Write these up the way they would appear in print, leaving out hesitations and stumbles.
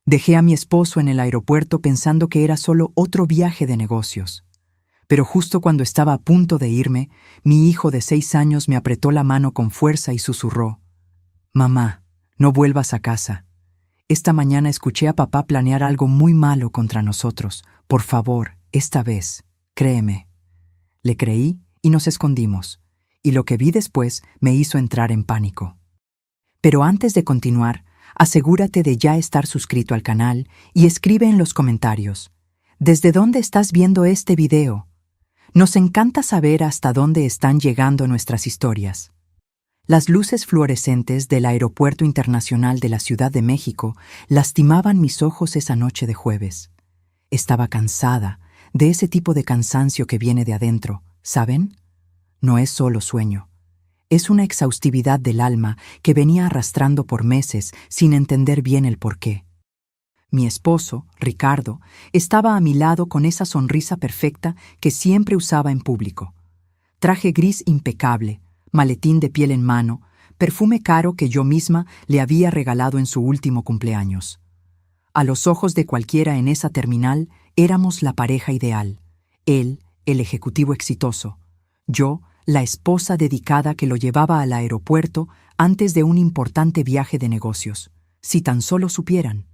Dejé a mi esposo en el aeropuerto pensando que era solo otro viaje de negocios. Pero justo cuando estaba a punto de irme, mi hijo de 6 años me apretó la mano con fuerza y susurró: «Mamá, no vuelvas a casa. Esta mañana escuché a papá planear algo muy malo contra nosotros. Por favor, esta vez, créeme». Le creí y nos escondimos, y lo que vi después me hizo entrar en pánico. Pero antes de continuar, asegúrate de ya estar suscrito al canal y escribe en los comentarios: ¿desde dónde estás viendo este video? Nos encanta saber hasta dónde están llegando nuestras historias. Las luces fluorescentes del Aeropuerto Internacional de la Ciudad de México lastimaban mis ojos esa noche de jueves. Estaba cansada, de ese tipo de cansancio que viene de adentro, ¿saben? No es solo sueño. Es una exhaustividad del alma que venía arrastrando por meses sin entender bien el porqué. Mi esposo, Ricardo, estaba a mi lado con esa sonrisa perfecta que siempre usaba en público. Traje gris impecable, maletín de piel en mano, perfume caro que yo misma le había regalado en su último cumpleaños. A los ojos de cualquiera en esa terminal, éramos la pareja ideal. Él, el ejecutivo exitoso. Yo, la esposa dedicada que lo llevaba al aeropuerto antes de un importante viaje de negocios. Si tan solo supieran.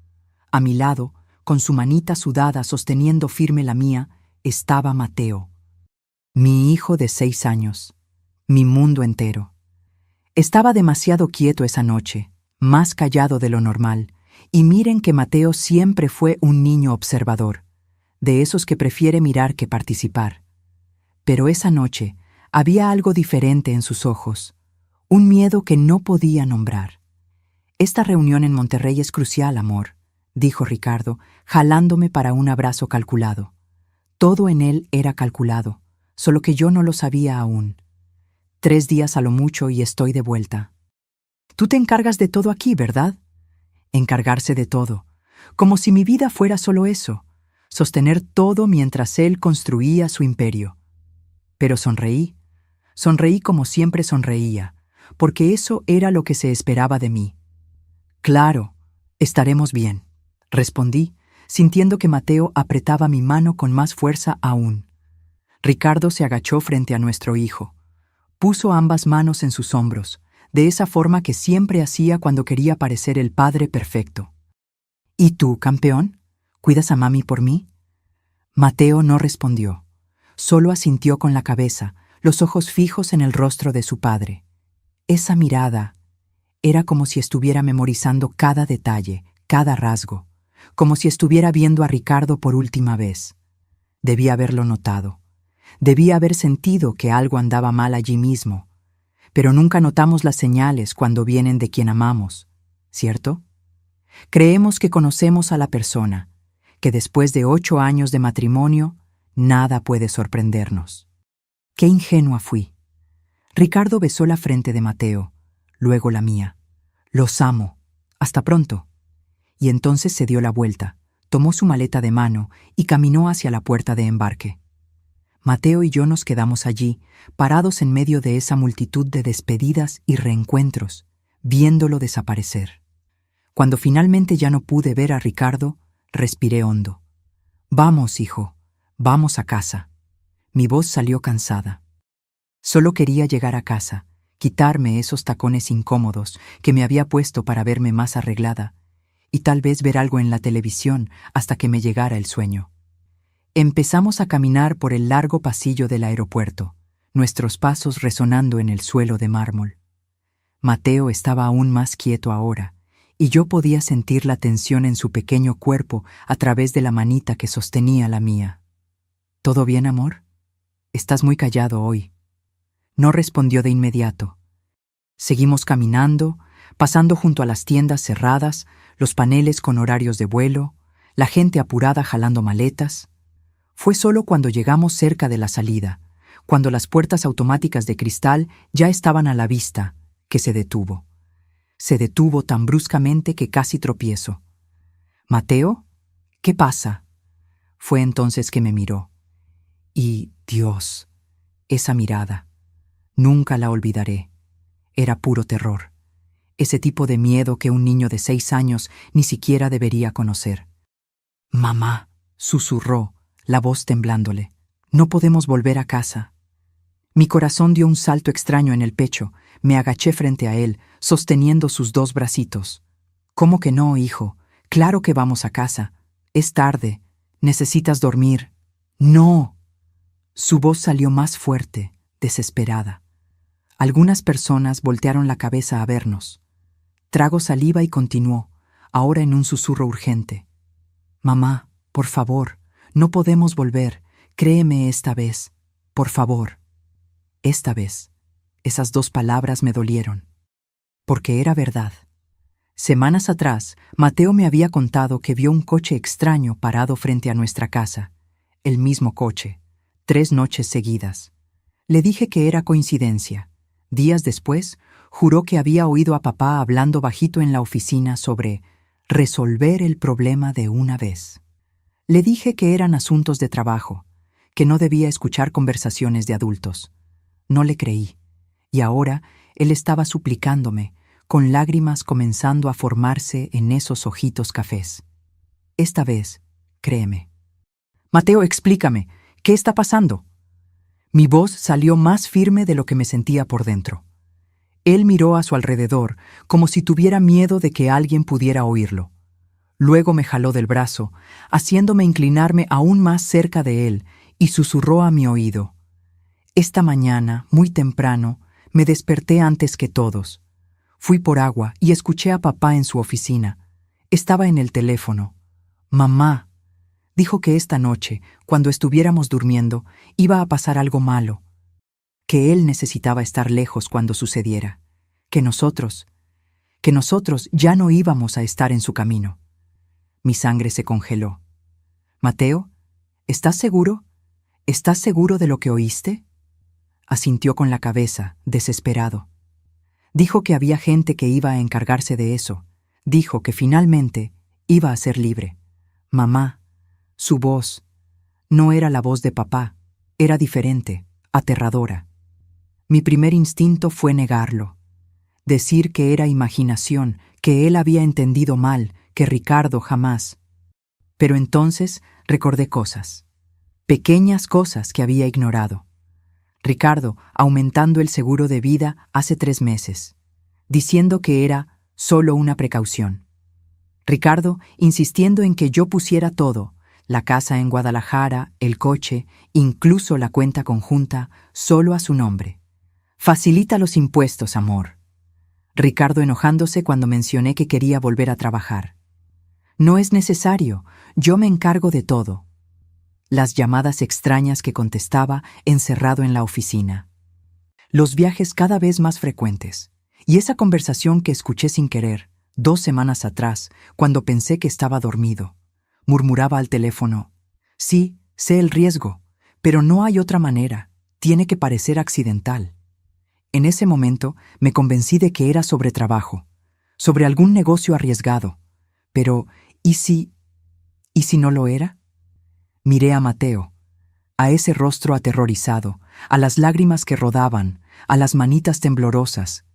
A mi lado, con su manita sudada sosteniendo firme la mía, estaba Mateo. Mi hijo de 6 años. Mi mundo entero. Estaba demasiado quieto esa noche, más callado de lo normal, y miren que Mateo siempre fue un niño observador, de esos que prefiere mirar que participar. Pero esa noche había algo diferente en sus ojos, un miedo que no podía nombrar. «Esta reunión en Monterrey es crucial, amor», dijo Ricardo, jalándome para un abrazo calculado. Todo en él era calculado, solo que yo no lo sabía aún. 3 días a lo mucho y estoy de vuelta. Tú te encargas de todo aquí, ¿verdad? Encargarse de todo, como si mi vida fuera solo eso, sostener todo mientras él construía su imperio. Pero sonreí como siempre sonreía, porque eso era lo que se esperaba de mí. «Claro, estaremos bien», respondí, sintiendo que Mateo apretaba mi mano con más fuerza aún. Ricardo se agachó frente a nuestro hijo. Puso ambas manos en sus hombros, de esa forma que siempre hacía cuando quería parecer el padre perfecto. «¿Y tú, campeón? ¿Cuidas a mami por mí?» Mateo no respondió. Solo asintió con la cabeza, los ojos fijos en el rostro de su padre. Esa mirada era como si estuviera memorizando cada detalle, cada rasgo, como si estuviera viendo a Ricardo por última vez. Debía haberlo notado. Debía haber sentido que algo andaba mal allí mismo. Pero nunca notamos las señales cuando vienen de quien amamos, ¿cierto? Creemos que conocemos a la persona, que después de 8 años de matrimonio, nada puede sorprendernos. Qué ingenua fui. Ricardo besó la frente de Mateo, luego la mía. «Los amo. Hasta pronto». Y entonces se dio la vuelta, tomó su maleta de mano y caminó hacia la puerta de embarque. Mateo y yo nos quedamos allí, parados en medio de esa multitud de despedidas y reencuentros, viéndolo desaparecer. Cuando finalmente ya no pude ver a Ricardo, respiré hondo. «Vamos, hijo, vamos a casa». Mi voz salió cansada. Solo quería llegar a casa, quitarme esos tacones incómodos que me había puesto para verme más arreglada, y tal vez ver algo en la televisión hasta que me llegara el sueño. Empezamos a caminar por el largo pasillo del aeropuerto, nuestros pasos resonando en el suelo de mármol. Mateo estaba aún más quieto ahora, y yo podía sentir la tensión en su pequeño cuerpo a través de la manita que sostenía la mía. «¿Todo bien, amor? Estás muy callado hoy». No respondió de inmediato. Seguimos caminando, pasando junto a las tiendas cerradas, los paneles con horarios de vuelo, la gente apurada jalando maletas. Fue solo cuando llegamos cerca de la salida, cuando las puertas automáticas de cristal ya estaban a la vista, que se detuvo. Se detuvo tan bruscamente que casi tropiezo. «¿Mateo? ¿Qué pasa?» Fue entonces que me miró. Y, Dios, esa mirada. Nunca la olvidaré. Era puro terror. ese tipo de miedo que un niño de 6 años ni siquiera debería conocer. «Mamá», susurró, la voz temblándole, «no podemos volver a casa». Mi corazón dio un salto extraño en el pecho, me agaché frente a él, sosteniendo sus 2 bracitos. «¿Cómo que no, hijo? Claro que vamos a casa. Es tarde. Necesitas dormir». «No». Su voz salió más fuerte, desesperada. Algunas personas voltearon la cabeza a vernos. Tragó saliva y continuó, ahora en un susurro urgente. «Mamá, por favor, no podemos volver. Créeme esta vez. Por favor». Esta vez, esas 2 palabras me dolieron. Porque era verdad. Semanas atrás, Mateo me había contado que vio un coche extraño parado frente a nuestra casa. El mismo coche, 3 noches seguidas. Le dije que era coincidencia. Días después, juró que había oído a papá hablando bajito en la oficina sobre resolver el problema de una vez. Le dije que eran asuntos de trabajo, que no debía escuchar conversaciones de adultos. No le creí, y ahora él estaba suplicándome, con lágrimas comenzando a formarse en esos ojitos cafés. Esta vez, créeme. «Mateo, explícame, ¿qué está pasando?» Mi voz salió más firme de lo que me sentía por dentro. Él miró a su alrededor, como si tuviera miedo de que alguien pudiera oírlo. Luego me jaló del brazo, haciéndome inclinarme aún más cerca de él, y susurró a mi oído. «Esta mañana, muy temprano, me desperté antes que todos. Fui por agua y escuché a papá en su oficina. Estaba en el teléfono. Mamá dijo que esta noche, cuando estuviéramos durmiendo, iba a pasar algo malo. Que él necesitaba estar lejos cuando sucediera. Que nosotros ya no íbamos a estar en su camino». Mi sangre se congeló. «Mateo, ¿estás seguro? ¿Estás seguro de lo que oíste?» Asintió con la cabeza, desesperado. Dijo que había gente que iba a encargarse de eso. Dijo que finalmente iba a ser libre. Mamá, su voz, no era la voz de papá, era diferente, aterradora. Mi primer instinto fue negarlo. Decir que era imaginación, que él había entendido mal, que Ricardo jamás. Pero entonces recordé cosas. Pequeñas cosas que había ignorado. Ricardo aumentando el seguro de vida hace 3 meses, diciendo que era solo una precaución. Ricardo insistiendo en que yo pusiera todo, la casa en Guadalajara, el coche, incluso la cuenta conjunta, solo a su nombre. «Facilita los impuestos, amor». Ricardo enojándose cuando mencioné que quería volver a trabajar. «No es necesario, yo me encargo de todo». Las llamadas extrañas que contestaba encerrado en la oficina. Los viajes cada vez más frecuentes. Y esa conversación que escuché sin querer, 2 semanas atrás, cuando pensé que estaba dormido. Murmuraba al teléfono. «Sí, sé el riesgo, pero no hay otra manera. Tiene que parecer accidental». En ese momento me convencí de que era sobre trabajo, sobre algún negocio arriesgado. Pero, ¿y si no lo era? Miré a Mateo, a ese rostro aterrorizado, a las lágrimas que rodaban, a las manitas temblorosas,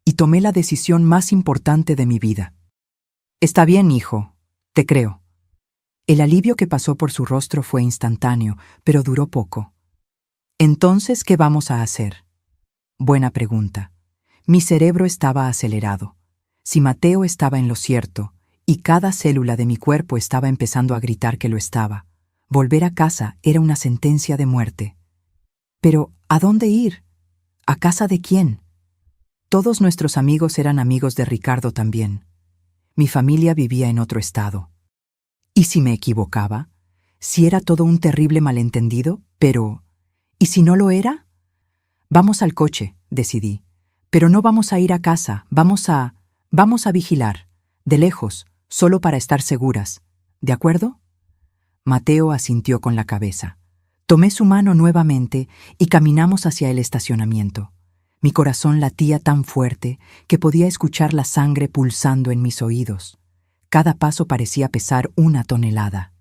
y tomé la decisión más importante de mi vida. «Está bien, hijo, te creo». El alivio que pasó por su rostro fue instantáneo, pero duró poco. «Entonces, ¿qué vamos a hacer?» Buena pregunta. Mi cerebro estaba acelerado. Si Mateo estaba en lo cierto, y cada célula de mi cuerpo estaba empezando a gritar que lo estaba, volver a casa era una sentencia de muerte. Pero, ¿a dónde ir? ¿A casa de quién? Todos nuestros amigos eran amigos de Ricardo también. Mi familia vivía en otro estado. ¿Y si me equivocaba? ¿Si era todo un terrible malentendido? Pero, ¿y si no lo era? «Vamos al coche», decidí. «Pero no vamos a ir a casa, vamos a vigilar, de lejos, solo para estar seguras. ¿De acuerdo?» Mateo asintió con la cabeza. Tomé su mano nuevamente y caminamos hacia el estacionamiento. Mi corazón latía tan fuerte que podía escuchar la sangre pulsando en mis oídos. Cada paso parecía pesar 1 tonelada.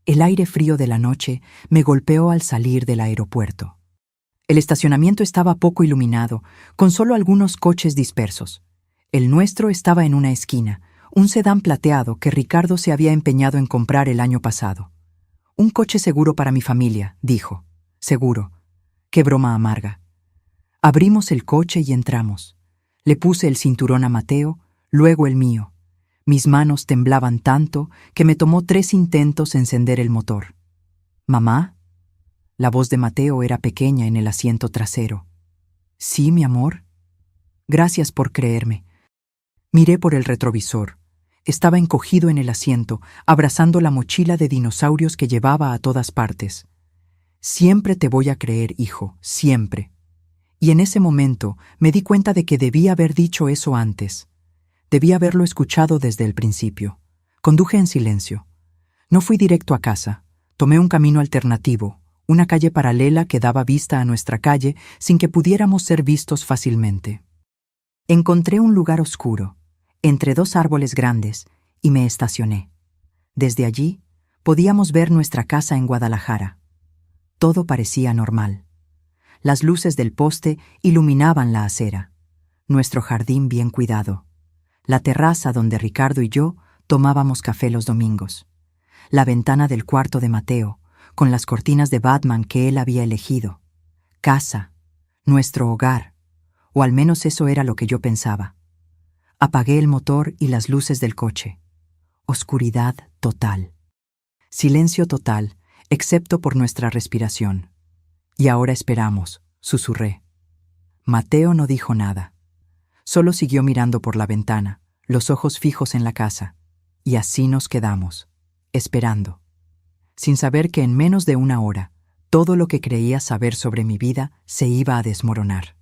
El aire frío de la noche me golpeó al salir del aeropuerto. El estacionamiento estaba poco iluminado, con solo algunos coches dispersos. El nuestro estaba en una esquina, un sedán plateado que Ricardo se había empeñado en comprar el año pasado. Un coche seguro para mi familia, dijo. Seguro. Qué broma amarga. Abrimos el coche y entramos. Le puse el cinturón a Mateo, luego el mío. Mis manos temblaban tanto que me tomó 3 intentos encender el motor. ¿Mamá? La voz de Mateo era pequeña en el asiento trasero. ¿Sí, mi amor? Gracias por creerme. Miré por el retrovisor. Estaba encogido en el asiento, abrazando la mochila de dinosaurios que llevaba a todas partes. Siempre te voy a creer, hijo, siempre. Y en ese momento me di cuenta de que debía haber dicho eso antes. Debía haberlo escuchado desde el principio. Conduje en silencio. No fui directo a casa. Tomé un camino alternativo, una calle paralela que daba vista a nuestra calle sin que pudiéramos ser vistos fácilmente. Encontré un lugar oscuro, entre 2 árboles grandes, y me estacioné. Desde allí podíamos ver nuestra casa en Guadalajara. Todo parecía normal. Las luces del poste iluminaban la acera, nuestro jardín bien cuidado, la terraza donde Ricardo y yo tomábamos café los domingos, la ventana del cuarto de Mateo, con las cortinas de Batman que él había elegido. Casa, nuestro hogar, o al menos eso era lo que yo pensaba. Apagué el motor y las luces del coche. Oscuridad total. Silencio total, excepto por nuestra respiración. Y ahora esperamos, susurré. Mateo no dijo nada. Solo siguió mirando por la ventana, los ojos fijos en la casa. Y así nos quedamos, esperando. Sin saber que en menos de 1 hora, todo lo que creía saber sobre mi vida se iba a desmoronar.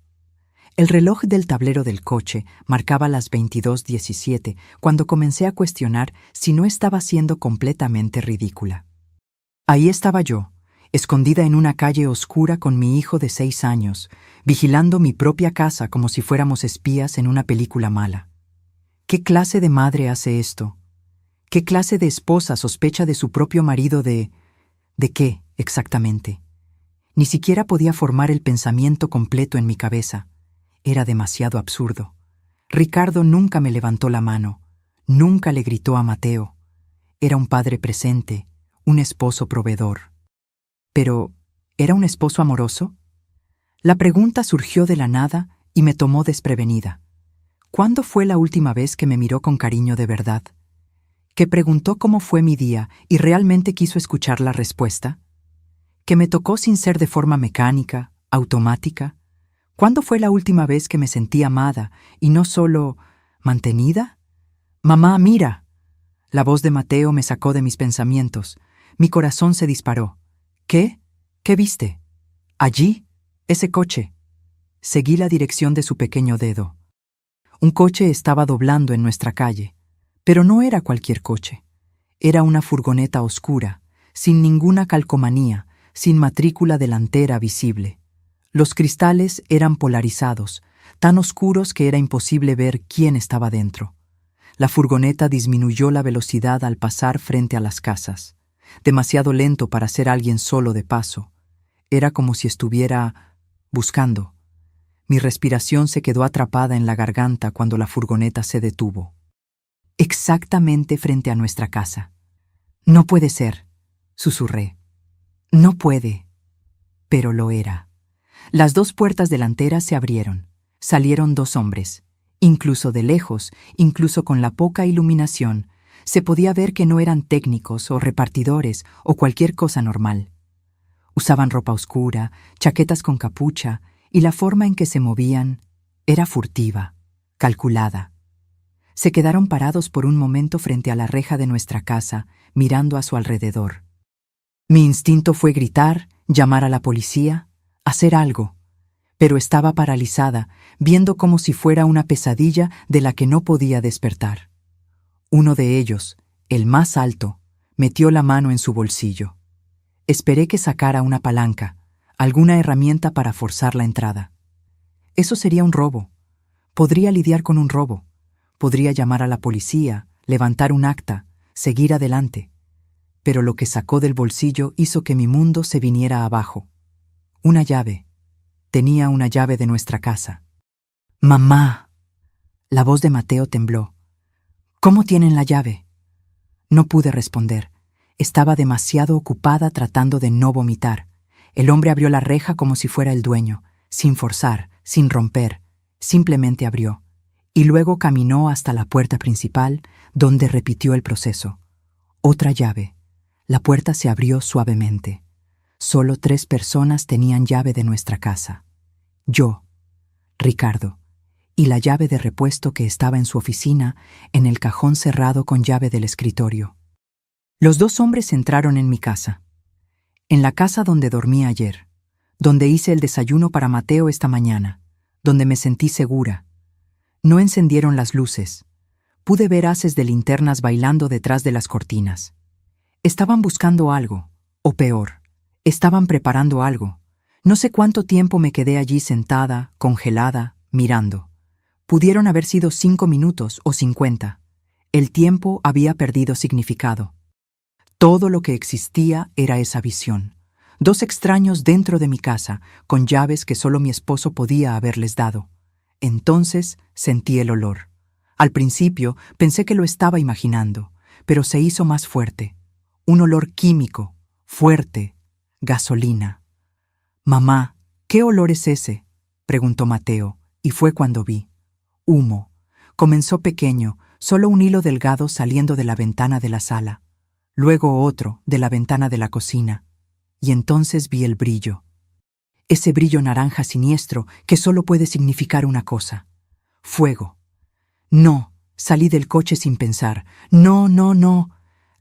El reloj del tablero del coche marcaba las 22:17 cuando comencé a cuestionar si no estaba siendo completamente ridícula. Ahí estaba yo, escondida en una calle oscura con mi hijo de 6 años, vigilando mi propia casa como si fuéramos espías en una película mala. ¿Qué clase de madre hace esto? ¿Qué clase de esposa sospecha de su propio marido de qué, exactamente? Ni siquiera podía formar el pensamiento completo en mi cabeza. Era demasiado absurdo. Ricardo nunca me levantó la mano, nunca le gritó a Mateo. Era un padre presente, un esposo proveedor. Pero, ¿era un esposo amoroso? La pregunta surgió de la nada y me tomó desprevenida. ¿Cuándo fue la última vez que me miró con cariño de verdad? ¿Que preguntó cómo fue mi día y realmente quiso escuchar la respuesta? ¿Que me tocó sin ser de forma mecánica, automática? ¿Cuándo fue la última vez que me sentí amada y no solo mantenida? «Mamá, mira». La voz de Mateo me sacó de mis pensamientos. Mi corazón se disparó. «¿Qué? ¿Qué viste?» «Allí, ese coche». Seguí la dirección de su pequeño dedo. Un coche estaba doblando en nuestra calle, pero no era cualquier coche. Era una furgoneta oscura, sin ninguna calcomanía, sin matrícula delantera visible. Los cristales eran polarizados, tan oscuros que era imposible ver quién estaba dentro. La furgoneta disminuyó la velocidad al pasar frente a las casas, demasiado lento para ser alguien solo de paso. Era como si estuviera buscando. Mi respiración se quedó atrapada en la garganta cuando la furgoneta se detuvo. Exactamente frente a nuestra casa. «No puede ser», susurré. «No puede». Pero lo era. Las 2 puertas delanteras se abrieron. Salieron 2 hombres. Incluso de lejos, incluso con la poca iluminación, se podía ver que no eran técnicos o repartidores o cualquier cosa normal. Usaban ropa oscura, chaquetas con capucha, y la forma en que se movían era furtiva, calculada. Se quedaron parados por un momento frente a la reja de nuestra casa, mirando a su alrededor. Mi instinto fue gritar, llamar a la policía, hacer algo, pero estaba paralizada, viendo como si fuera una pesadilla de la que no podía despertar. Uno de ellos, el más alto, metió la mano en su bolsillo. Esperé que sacara una palanca, alguna herramienta para forzar la entrada. Eso sería un robo. Podría lidiar con un robo. Podría llamar a la policía, levantar un acta, seguir adelante. Pero lo que sacó del bolsillo hizo que mi mundo se viniera abajo. Una llave. Tenía una llave de nuestra casa. «Mamá». La voz de Mateo tembló. ¿Cómo tienen la llave? No pude responder. Estaba demasiado ocupada tratando de no vomitar. El hombre abrió la reja como si fuera el dueño, sin forzar, sin romper. Simplemente abrió. Y luego caminó hasta la puerta principal, donde repitió el proceso. Otra llave. La puerta se abrió suavemente. Solo 3 personas tenían llave de nuestra casa. Yo, Ricardo, y la llave de repuesto que estaba en su oficina, en el cajón cerrado con llave del escritorio. Los 2 hombres entraron en mi casa. En la casa donde dormí ayer, donde hice el desayuno para Mateo esta mañana, donde me sentí segura. No encendieron las luces. Pude ver haces de linternas bailando detrás de las cortinas. Estaban buscando algo, o peor, estaban preparando algo. No sé cuánto tiempo me quedé allí sentada, congelada, mirando. Pudieron haber sido 5 minutos o 50. El tiempo había perdido significado. Todo lo que existía era esa visión. 2 extraños dentro de mi casa, con llaves que solo mi esposo podía haberles dado. Entonces sentí el olor. Al principio pensé que lo estaba imaginando, pero se hizo más fuerte. Un olor químico, fuerte, gasolina. «Mamá, ¿qué olor es ese?», preguntó Mateo, y fue cuando vi. Humo. Comenzó pequeño, solo un hilo delgado saliendo de la ventana de la sala. Luego otro, de la ventana de la cocina. Y entonces vi el brillo. Ese brillo naranja siniestro que solo puede significar una cosa. Fuego. No, salí del coche sin pensar. No, no, no.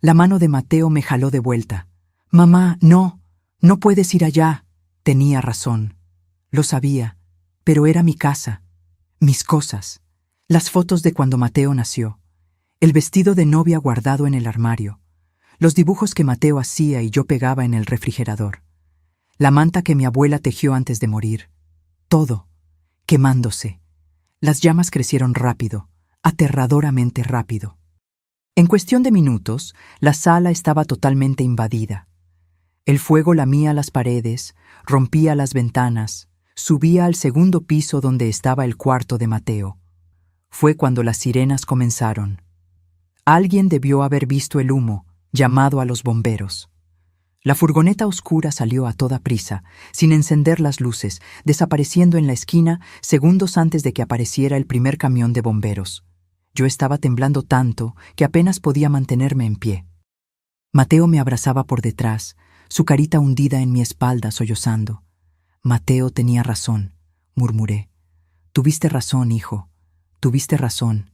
La mano de Mateo me jaló de vuelta. «Mamá, no, no puedes ir allá». Tenía razón. Lo sabía, pero era mi casa, mis cosas, las fotos de cuando Mateo nació, el vestido de novia guardado en el armario, los dibujos que Mateo hacía y yo pegaba en el refrigerador, la manta que mi abuela tejió antes de morir, todo, quemándose. Las llamas crecieron rápido, aterradoramente rápido. En cuestión de minutos, la sala estaba totalmente invadida. El fuego lamía las paredes, rompía las ventanas, subía al segundo piso donde estaba el cuarto de Mateo. Fue cuando las sirenas comenzaron. Alguien debió haber visto el humo, llamado a los bomberos. La furgoneta oscura salió a toda prisa, sin encender las luces, desapareciendo en la esquina segundos antes de que apareciera el primer camión de bomberos. Yo estaba temblando tanto que apenas podía mantenerme en pie. Mateo me abrazaba por detrás, su carita hundida en mi espalda sollozando. «Mateo tenía razón», murmuré. «Tuviste razón, hijo. Tuviste razón.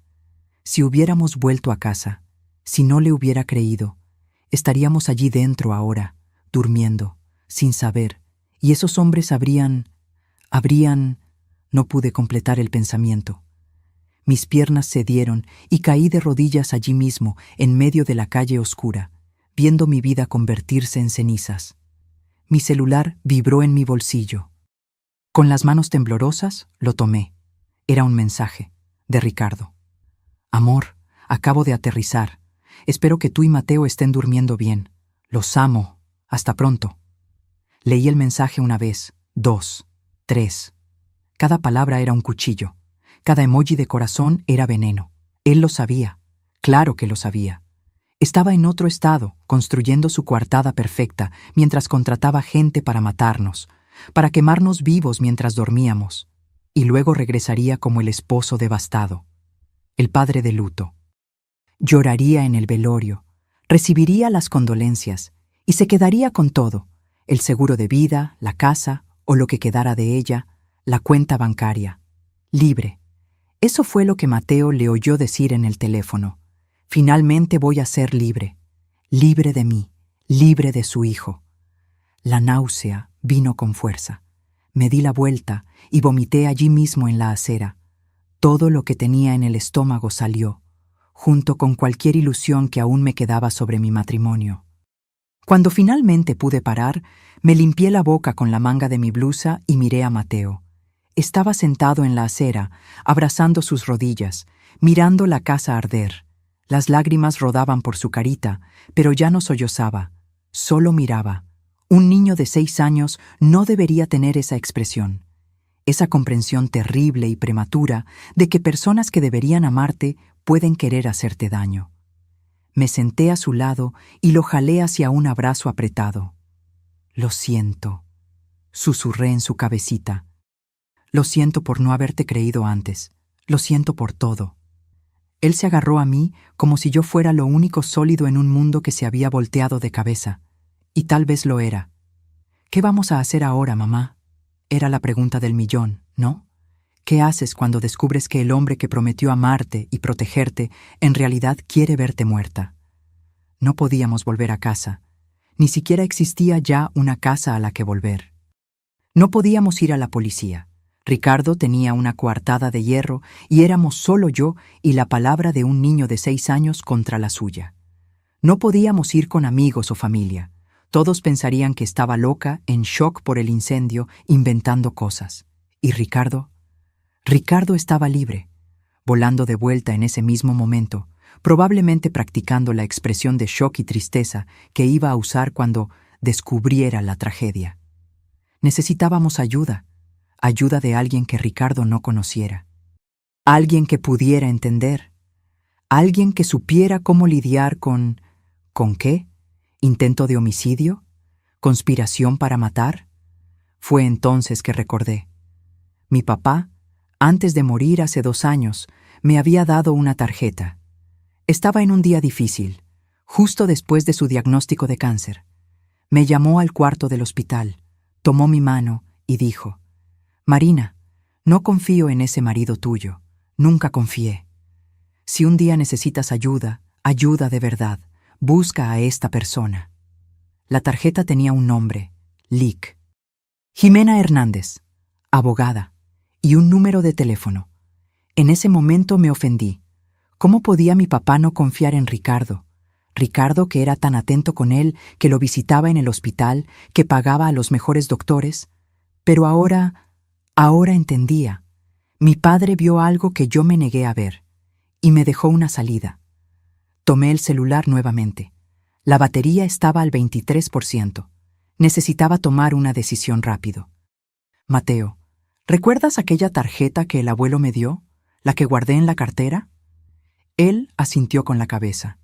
Si hubiéramos vuelto a casa, si no le hubiera creído, estaríamos allí dentro ahora, durmiendo, sin saber, y esos hombres habrían... No pude completar el pensamiento. Mis piernas cedieron y caí de rodillas allí mismo, en medio de la calle oscura, viendo mi vida convertirse en cenizas. Mi celular vibró en mi bolsillo. Con las manos temblorosas, lo tomé. Era un mensaje, de Ricardo. «Amor, acabo de aterrizar. Espero que tú y Mateo estén durmiendo bien. Los amo. Hasta pronto». Leí el mensaje 1 vez, 2, 3. Cada palabra era un cuchillo. Cada emoji de corazón era veneno. Él lo sabía. Claro que lo sabía. Estaba en otro estado, construyendo su coartada perfecta, mientras contrataba gente para matarnos, para quemarnos vivos mientras dormíamos, y luego regresaría como el esposo devastado, el padre de luto. Lloraría en el velorio, recibiría las condolencias, y se quedaría con todo, el seguro de vida, la casa, o lo que quedara de ella, la cuenta bancaria. Libre. Eso fue lo que Mateo le oyó decir en el teléfono. Finalmente voy a ser libre, libre de mí, libre de su hijo. La náusea vino con fuerza. Me di la vuelta y vomité allí mismo en la acera. Todo lo que tenía en el estómago salió, junto con cualquier ilusión que aún me quedaba sobre mi matrimonio. Cuando finalmente pude parar, me limpié la boca con la manga de mi blusa y miré a Mateo. Estaba sentado en la acera, abrazando sus rodillas, mirando la casa arder. Las lágrimas rodaban por su carita, pero ya no sollozaba, solo miraba. Un niño de 6 años no debería tener esa expresión. esa comprensión terrible y prematura de que personas que deberían amarte pueden querer hacerte daño. Me senté a su lado y lo jalé hacia un abrazo apretado. «Lo siento», susurré en su cabecita. «Lo siento por no haberte creído antes. Lo siento por todo». Él se agarró a mí como si yo fuera lo único sólido en un mundo que se había volteado de cabeza. Y tal vez lo era. «¿Qué vamos a hacer ahora, mamá?», era la pregunta del millón, ¿no? ¿Qué haces cuando descubres que el hombre que prometió amarte y protegerte en realidad quiere verte muerta? No podíamos volver a casa. Ni siquiera existía ya una casa a la que volver. No podíamos ir a la policía. Ricardo tenía una coartada de hierro y éramos solo yo y la palabra de un niño de 6 años contra la suya. No podíamos ir con amigos o familia. Todos pensarían que estaba loca, en shock por el incendio, inventando cosas. ¿Y Ricardo? Ricardo estaba libre, volando de vuelta en ese mismo momento, probablemente practicando la expresión de shock y tristeza que iba a usar cuando descubriera la tragedia. Necesitábamos ayuda de alguien que Ricardo no conociera. Alguien que pudiera entender. Alguien que supiera cómo lidiar con... ¿Con qué? ¿Intento de homicidio? ¿Conspiración para matar? Fue entonces que recordé. Mi papá, antes de morir hace 2 años, me había dado una tarjeta. Estaba en un día difícil, justo después de su diagnóstico de cáncer. Me llamó al cuarto del hospital, tomó mi mano y dijo: «Marina, no confío en ese marido tuyo, nunca confié. Si un día necesitas ayuda, ayuda de verdad, busca a esta persona». La tarjeta tenía un nombre, Lic. Jimena Hernández, abogada, y un número de teléfono. En ese momento me ofendí. ¿Cómo podía mi papá no confiar en Ricardo? Ricardo, que era tan atento con él, que lo visitaba en el hospital, que pagaba a los mejores doctores. Pero ahora entendía. Mi padre vio algo que yo me negué a ver, y me dejó una salida. Tomé el celular nuevamente. La batería estaba al 23%. Necesitaba tomar una decisión rápido. «Mateo, ¿recuerdas aquella tarjeta que el abuelo me dio? ¿La que guardé en la cartera?» Él asintió con la cabeza.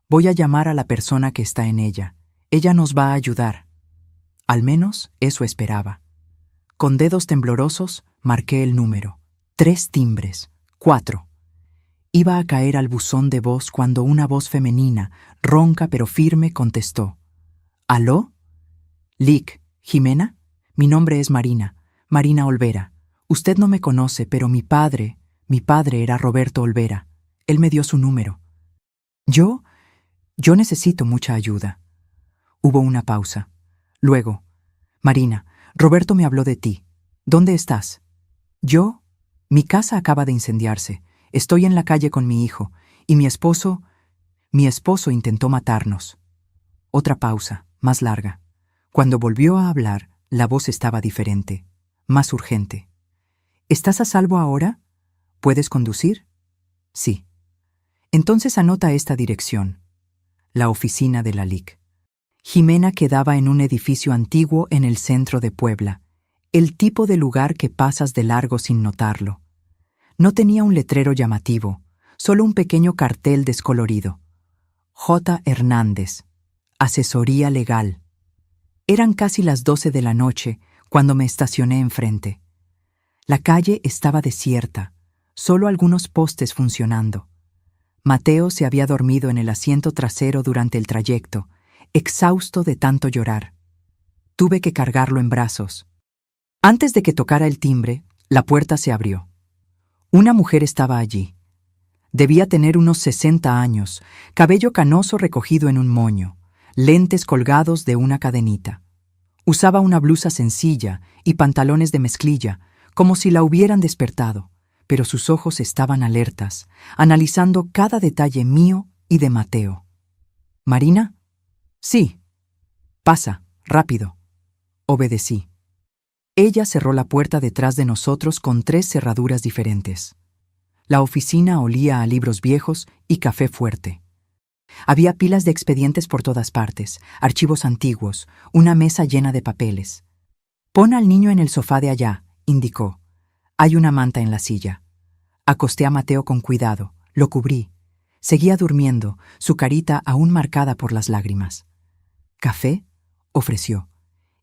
«Voy a llamar a la persona que está en ella. Ella nos va a ayudar». Al menos eso esperaba. Con dedos temblorosos marqué el número. 3 timbres. 4. Iba a caer al buzón de voz cuando una voz femenina, ronca pero firme, contestó. «¿Aló? Lic, ¿Jimena? Mi nombre es Marina, Marina Olvera. Usted no me conoce, pero mi padre era Roberto Olvera. Él me dio su número. Yo necesito mucha ayuda». Hubo una pausa. Luego: «Marina, Roberto me habló de ti. ¿Dónde estás?» Mi casa acaba de incendiarse. Estoy en la calle con mi hijo, y mi esposo intentó matarnos». Otra pausa, más larga. Cuando volvió a hablar, la voz estaba diferente, más urgente. «¿Estás a salvo ahora? ¿Puedes conducir?» «Sí». «Entonces anota esta dirección. La oficina de la LIC». Jimena quedaba en un edificio antiguo en el centro de Puebla, el tipo de lugar que pasas de largo sin notarlo. No tenía un letrero llamativo, solo un pequeño cartel descolorido. J. Hernández, Asesoría Legal. Eran casi las 12 de la noche cuando me estacioné enfrente. La calle estaba desierta, solo algunos postes funcionando. Mateo se había dormido en el asiento trasero durante el trayecto, exhausto de tanto llorar. Tuve que cargarlo en brazos. Antes de que tocara el timbre, la puerta se abrió. Una mujer estaba allí. Debía tener unos 60 años, cabello canoso recogido en un moño, lentes colgados de una cadenita. Usaba una blusa sencilla y pantalones de mezclilla, como si la hubieran despertado, pero sus ojos estaban alertas, analizando cada detalle mío y de Mateo. «¿Marina?» «Sí». «Pasa, rápido». Obedecí. Ella cerró la puerta detrás de nosotros con 3 cerraduras diferentes. La oficina olía a libros viejos y café fuerte. Había pilas de expedientes por todas partes, archivos antiguos, una mesa llena de papeles. «Pon al niño en el sofá de allá indicó. Hay una manta en la silla. Acosté a Mateo con cuidado, lo cubrí. Seguía durmiendo, su carita aún marcada por las lágrimas. ¿Café?, ofreció.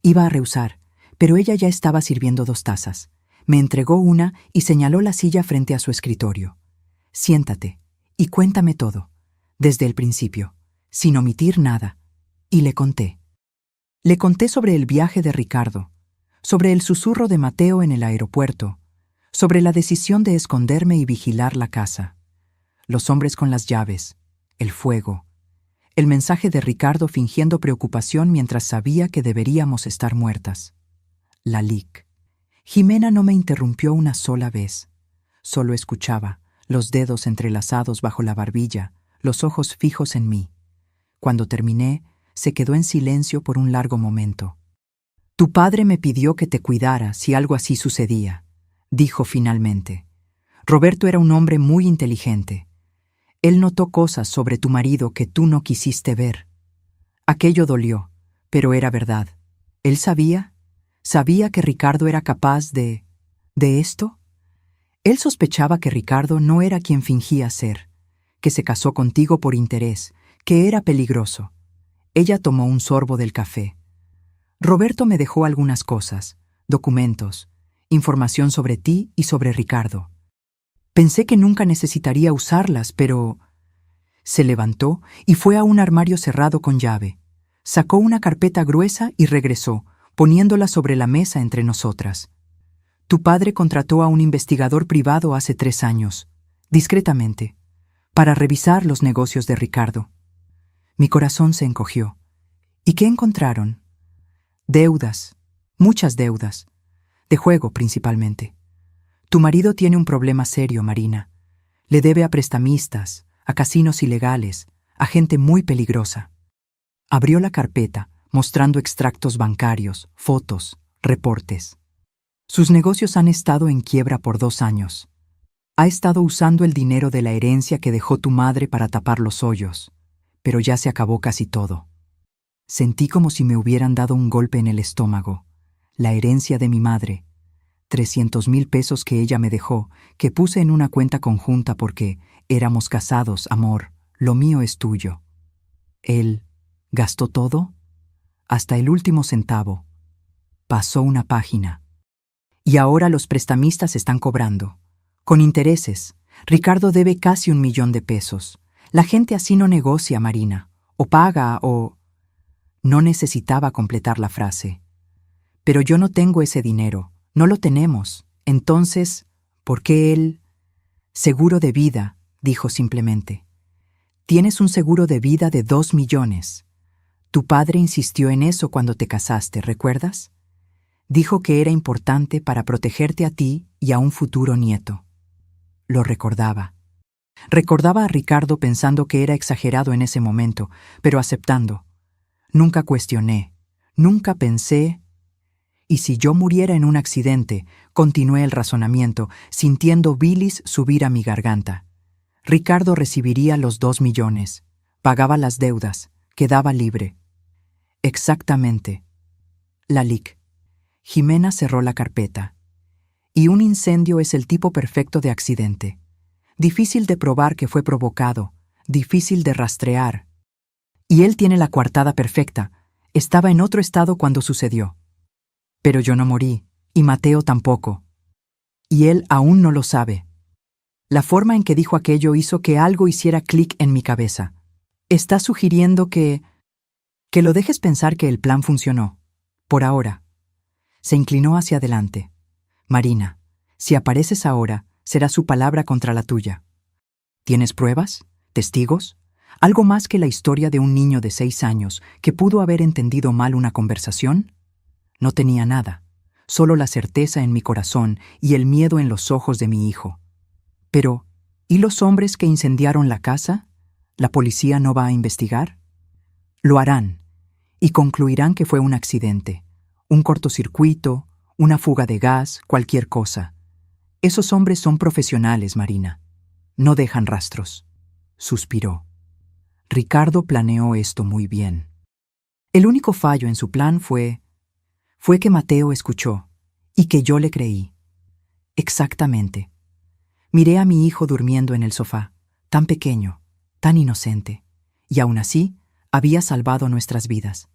Iba a rehusar, pero ella ya estaba sirviendo 2 tazas. Me entregó una y señaló la silla frente a su escritorio. Siéntate y cuéntame todo, desde el principio, sin omitir nada. Y le conté. Le conté sobre el viaje de Ricardo, sobre el susurro de Mateo en el aeropuerto, sobre la decisión de esconderme y vigilar la casa, los hombres con las llaves, el fuego, el mensaje de Ricardo fingiendo preocupación mientras sabía que deberíamos estar muertas. La LIC. Jimena no me interrumpió una sola vez. Solo escuchaba, los dedos entrelazados bajo la barbilla, los ojos fijos en mí. Cuando terminé, se quedó en silencio por un largo momento. Tu padre me pidió que te cuidara si algo así sucedía, dijo finalmente. Roberto era un hombre muy inteligente. Él notó cosas sobre tu marido que tú no quisiste ver. Aquello dolió, pero era verdad. ¿Él sabía? ¿Sabía que Ricardo era capaz de esto? Él sospechaba que Ricardo no era quien fingía ser, que se casó contigo por interés, que era peligroso. Ella tomó un sorbo del café. Roberto me dejó algunas cosas, documentos, información sobre ti y sobre Ricardo. Pensé que nunca necesitaría usarlas, pero... Se levantó y fue a un armario cerrado con llave. Sacó una carpeta gruesa y regresó, poniéndola sobre la mesa entre nosotras. Tu padre contrató a un investigador privado hace 3 años, discretamente, para revisar los negocios de Ricardo. Mi corazón se encogió. ¿Y qué encontraron? Deudas, muchas deudas, de juego principalmente. Tu marido tiene un problema serio, Marina. Le debe a prestamistas, a casinos ilegales, a gente muy peligrosa. Abrió la carpeta, mostrando extractos bancarios, fotos, reportes. Sus negocios han estado en quiebra por 2 años. Ha estado usando el dinero de la herencia que dejó tu madre para tapar los hoyos, pero ya se acabó casi todo. Sentí como si me hubieran dado un golpe en el estómago. La herencia de mi madre, 300,000 pesos que ella me dejó, que puse en una cuenta conjunta porque éramos casados, amor, lo mío es tuyo. ¿Él gastó todo? Hasta el último centavo. Pasó una página. Y ahora los prestamistas están cobrando. Con intereses. Ricardo debe casi 1,000,000 de pesos. La gente así no negocia, Marina. O paga o... No necesitaba completar la frase. Pero yo no tengo ese dinero. No lo tenemos. Entonces, ¿por qué él? Seguro de vida, dijo simplemente. Tienes un seguro de vida de 2 millones. Tu padre insistió en eso cuando te casaste, ¿recuerdas? Dijo que era importante para protegerte a ti y a un futuro nieto. Lo recordaba. Recordaba a Ricardo pensando que era exagerado en ese momento, pero aceptando. Nunca cuestioné, nunca pensé. Y si yo muriera en un accidente, continué el razonamiento, sintiendo bilis subir a mi garganta. Ricardo recibiría los 2 millones, pagaba las deudas, quedaba libre. Exactamente. La LIC. Jimena cerró la carpeta. Y un incendio es el tipo perfecto de accidente. Difícil de probar que fue provocado, difícil de rastrear. Y él tiene la coartada perfecta. Estaba en otro estado cuando sucedió. Pero yo no morí, y Mateo tampoco. Y él aún no lo sabe. La forma en que dijo aquello hizo que algo hiciera clic en mi cabeza. Está sugiriendo que lo dejes pensar que el plan funcionó. Por ahora. Se inclinó hacia adelante. Marina, si apareces ahora, será su palabra contra la tuya. ¿Tienes pruebas? ¿Testigos? ¿Algo más que la historia de un niño de 6 años que pudo haber entendido mal una conversación? No tenía nada, solo la certeza en mi corazón y el miedo en los ojos de mi hijo. Pero, ¿y los hombres que incendiaron la casa? ¿La policía no va a investigar? Lo harán, y concluirán que fue un accidente, un cortocircuito, una fuga de gas, cualquier cosa. Esos hombres son profesionales, Marina. No dejan rastros. Suspiró. Ricardo planeó esto muy bien. El único fallo en su plan fue que Mateo escuchó, y que yo le creí. Exactamente. Miré a mi hijo durmiendo en el sofá, tan pequeño, tan inocente, y aún así había salvado nuestras vidas.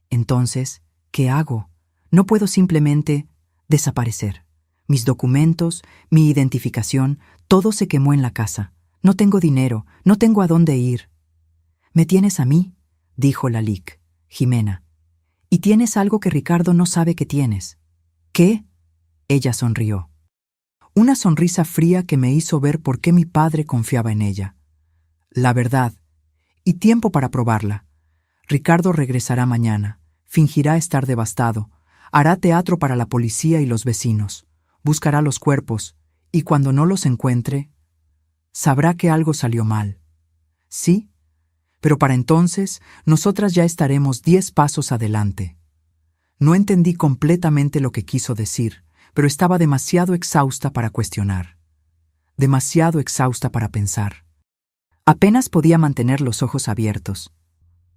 Entonces, ¿qué hago? No puedo simplemente desaparecer. Mis documentos, mi identificación, todo se quemó en la casa. No tengo dinero, no tengo a dónde ir. «¿Me tienes a mí?», dijo la LIC, Jimena. «Y tienes algo que Ricardo no sabe que tienes». «¿Qué?». Ella sonrió. Una sonrisa fría que me hizo ver por qué mi padre confiaba en ella. La verdad, y tiempo para probarla. Ricardo regresará mañana, fingirá estar devastado, hará teatro para la policía y los vecinos, buscará los cuerpos, y cuando no los encuentre, sabrá que algo salió mal. Sí, pero para entonces nosotras ya estaremos 10 pasos adelante. No entendí completamente lo que quiso decir, pero estaba demasiado exhausta para cuestionar, demasiado exhausta para pensar. Apenas podía mantener los ojos abiertos.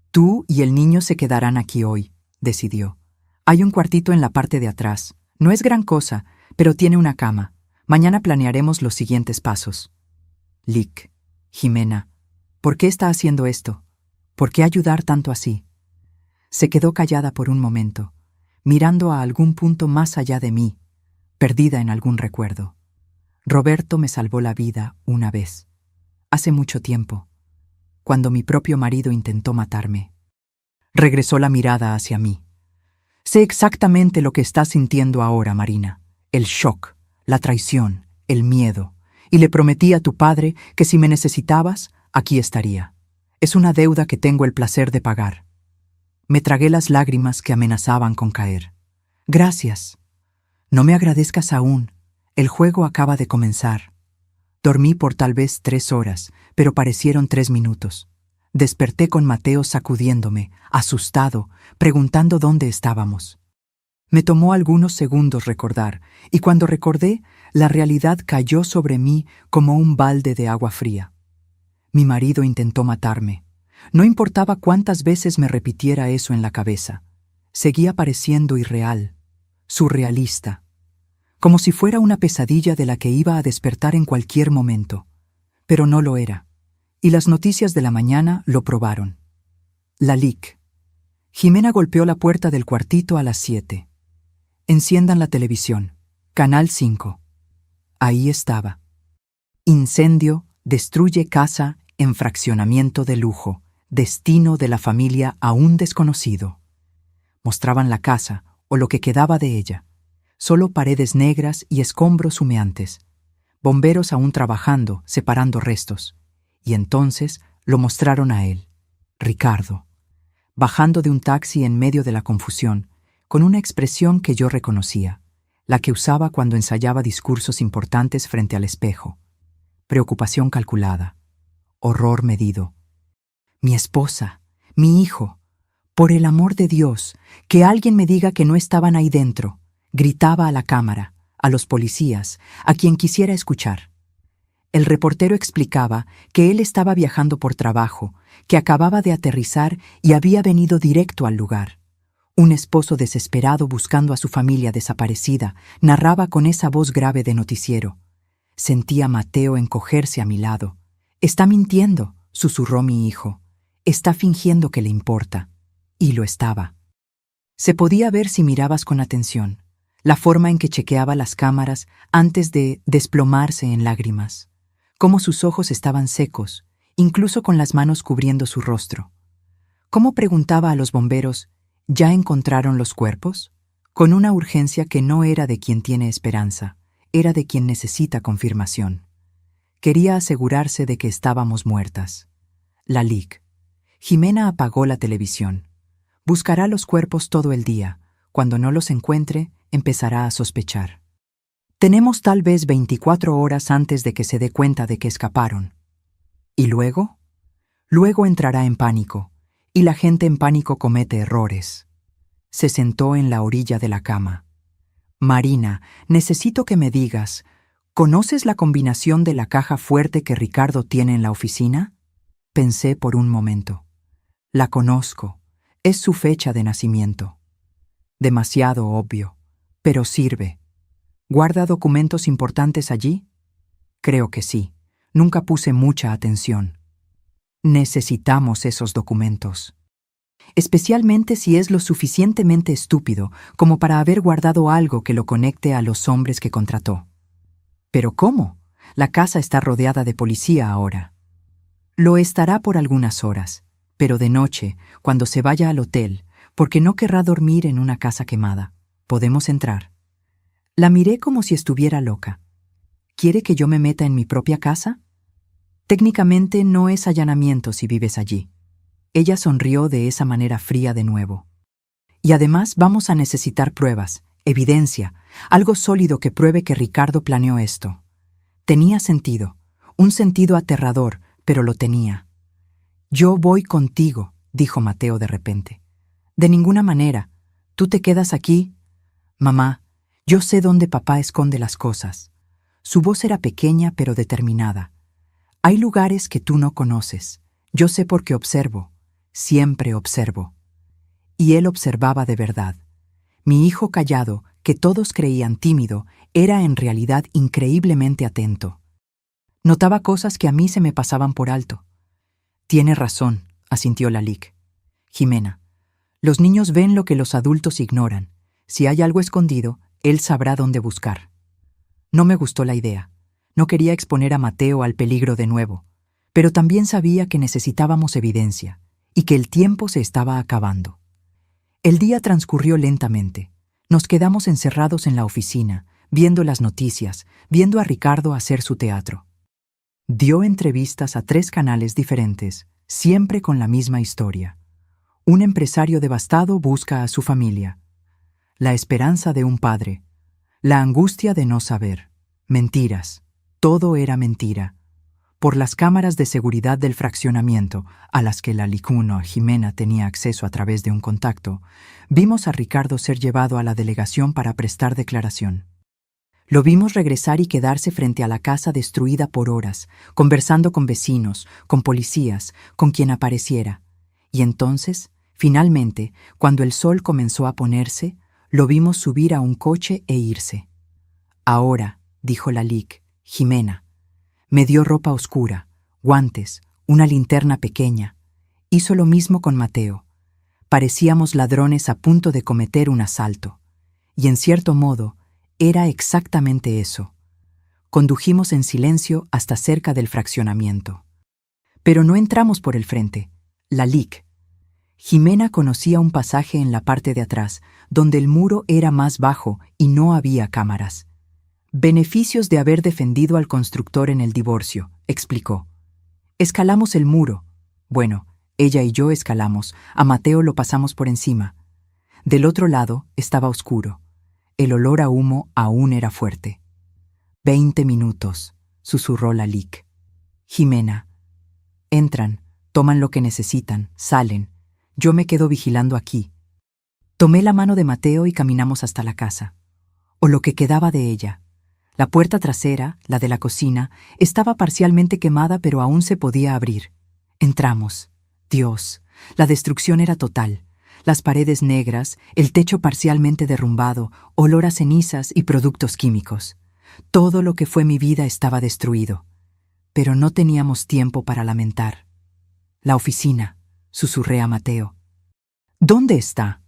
«Tú y el niño se quedarán aquí hoy», decidió. «Hay un cuartito en la parte de atrás. No es gran cosa, pero tiene una cama. Mañana planearemos los siguientes pasos». «Lic, Jimena, ¿por qué está haciendo esto? ¿Por qué ayudar tanto así?». Se quedó callada por un momento, mirando a algún punto más allá de mí, perdida en algún recuerdo. «Roberto me salvó la vida una vez, hace mucho tiempo, cuando mi propio marido intentó matarme». Regresó la mirada hacia mí. «Sé exactamente lo que estás sintiendo ahora, Marina. El shock, la traición, el miedo. Y le prometí a tu padre que si me necesitabas, aquí estaría. Es una deuda que tengo el placer de pagar». Me tragué las lágrimas que amenazaban con caer. «Gracias. No me agradezcas aún. El juego acaba de comenzar». Dormí por tal vez 3 horas, pero parecieron 3 minutos. Desperté con Mateo sacudiéndome, asustado, preguntando dónde estábamos. Me tomó algunos segundos recordar, y cuando recordé, la realidad cayó sobre mí como un balde de agua fría. Mi marido intentó matarme. No importaba cuántas veces me repitiera eso en la cabeza. Seguía pareciendo irreal, surrealista, como si fuera una pesadilla de la que iba a despertar en cualquier momento. Pero no lo era, y las noticias de la mañana lo probaron. La LIC. Jimena golpeó la puerta del cuartito a las 7. «Enciendan la televisión. Canal 5. Ahí estaba. Incendio destruye casa en fraccionamiento de lujo, destino de la familia aún desconocido. Mostraban la casa, o lo que quedaba de ella. Solo paredes negras y escombros humeantes. Bomberos aún trabajando, separando restos. Y entonces lo mostraron a él, Ricardo, bajando de un taxi en medio de la confusión, con una expresión que yo reconocía, la que usaba cuando ensayaba discursos importantes frente al espejo. Preocupación calculada, horror medido. Mi esposa, mi hijo, por el amor de Dios, que alguien me diga que no estaban ahí dentro, gritaba a la cámara, a los policías, a quien quisiera escuchar. El reportero explicaba que él estaba viajando por trabajo, que acababa de aterrizar y había venido directo al lugar. Un esposo desesperado buscando a su familia desaparecida narraba con esa voz grave de noticiero. Sentí a Mateo encogerse a mi lado. «Está mintiendo», susurró mi hijo. «Está fingiendo que le importa». Y lo estaba. Se podía ver si mirabas con atención, la forma en que chequeaba las cámaras antes de desplomarse en lágrimas, cómo sus ojos estaban secos, incluso con las manos cubriendo su rostro. Cómo preguntaba a los bomberos: «¿Ya encontraron los cuerpos?», con una urgencia que no era de quien tiene esperanza, era de quien necesita confirmación. Quería asegurarse de que estábamos muertas. La LIC. Jimena apagó la televisión. Buscará los cuerpos todo el día. Cuando no los encuentre, empezará a sospechar. Tenemos tal vez 24 horas antes de que se dé cuenta de que escaparon. ¿Y luego? Luego entrará en pánico, y la gente en pánico comete errores. Se sentó en la orilla de la cama. «Marina, necesito que me digas, ¿conoces la combinación de la caja fuerte que Ricardo tiene en la oficina?». Pensé por un momento. La conozco. Es su fecha de nacimiento. Demasiado obvio, pero sirve. ¿Guarda documentos importantes allí? Creo que sí. Nunca puse mucha atención. Necesitamos esos documentos. Especialmente si es lo suficientemente estúpido como para haber guardado algo que lo conecte a los hombres que contrató. ¿Pero cómo? La casa está rodeada de policía ahora. Lo estará por algunas horas, pero de noche, cuando se vaya al hotel, porque no querrá dormir en una casa quemada. ¿Podemos entrar? La miré como si estuviera loca. ¿Quiere que yo me meta en mi propia casa? Técnicamente no es allanamiento si vives allí. Ella sonrió de esa manera fría de nuevo. Y además vamos a necesitar pruebas, evidencia, algo sólido que pruebe que Ricardo planeó esto. Tenía sentido, un sentido aterrador, pero lo tenía. Yo voy contigo, dijo Mateo de repente. De ninguna manera. ¿Tú te quedas aquí? Mamá, yo sé dónde papá esconde las cosas. Su voz era pequeña pero determinada. Hay lugares que tú no conoces. Yo sé porque observo. Siempre observo. Y él observaba de verdad. Mi hijo callado, que todos creían tímido, era en realidad increíblemente atento. Notaba cosas que a mí se me pasaban por alto. Tiene razón, asintió Lalique. Jimena, los niños ven lo que los adultos ignoran. Si hay algo escondido, él sabrá dónde buscar. No me gustó la idea. No quería exponer a Mateo al peligro de nuevo, pero también sabía que necesitábamos evidencia y que el tiempo se estaba acabando. El día transcurrió lentamente. Nos quedamos encerrados en la oficina, viendo las noticias, viendo a Ricardo hacer su teatro. Dio entrevistas a 3 canales diferentes, siempre con la misma historia. Un empresario devastado busca a su familia. La esperanza de un padre. La angustia de no saber. Mentiras. Todo era mentira. Por las cámaras de seguridad del fraccionamiento, a las que Lalique Jimena tenía acceso a través de un contacto, vimos a Ricardo ser llevado a la delegación para prestar declaración. Lo vimos regresar y quedarse frente a la casa destruida por horas, conversando con vecinos, con policías, con quien apareciera. Y entonces, finalmente, cuando el sol comenzó a ponerse, lo vimos subir a un coche e irse. Ahora, dijo Lalique, Jimena. Me dio ropa oscura, guantes, una linterna pequeña. Hizo lo mismo con Mateo. Parecíamos ladrones a punto de cometer un asalto. Y en cierto modo, era exactamente eso. Condujimos en silencio hasta cerca del fraccionamiento. Pero no entramos por el frente. Lalique. Jimena conocía un pasaje en la parte de atrás, donde el muro era más bajo y no había cámaras. Beneficios de haber defendido al constructor en el divorcio, explicó. Escalamos el muro. Bueno, ella y yo escalamos, a Mateo lo pasamos por encima. Del otro lado estaba oscuro. El olor a humo aún era fuerte. 20 minutos, susurró Lalique. Jimena. Entran, toman lo que necesitan, salen. Yo me quedo vigilando aquí. Tomé la mano de Mateo y caminamos hasta la casa. O lo que quedaba de ella. La puerta trasera, la de la cocina, estaba parcialmente quemada pero aún se podía abrir. Entramos. Dios, la destrucción era total. Las paredes negras, el techo parcialmente derrumbado, olor a cenizas y productos químicos. Todo lo que fue mi vida estaba destruido. Pero no teníamos tiempo para lamentar. La oficina, susurré a Mateo. ¿Dónde está?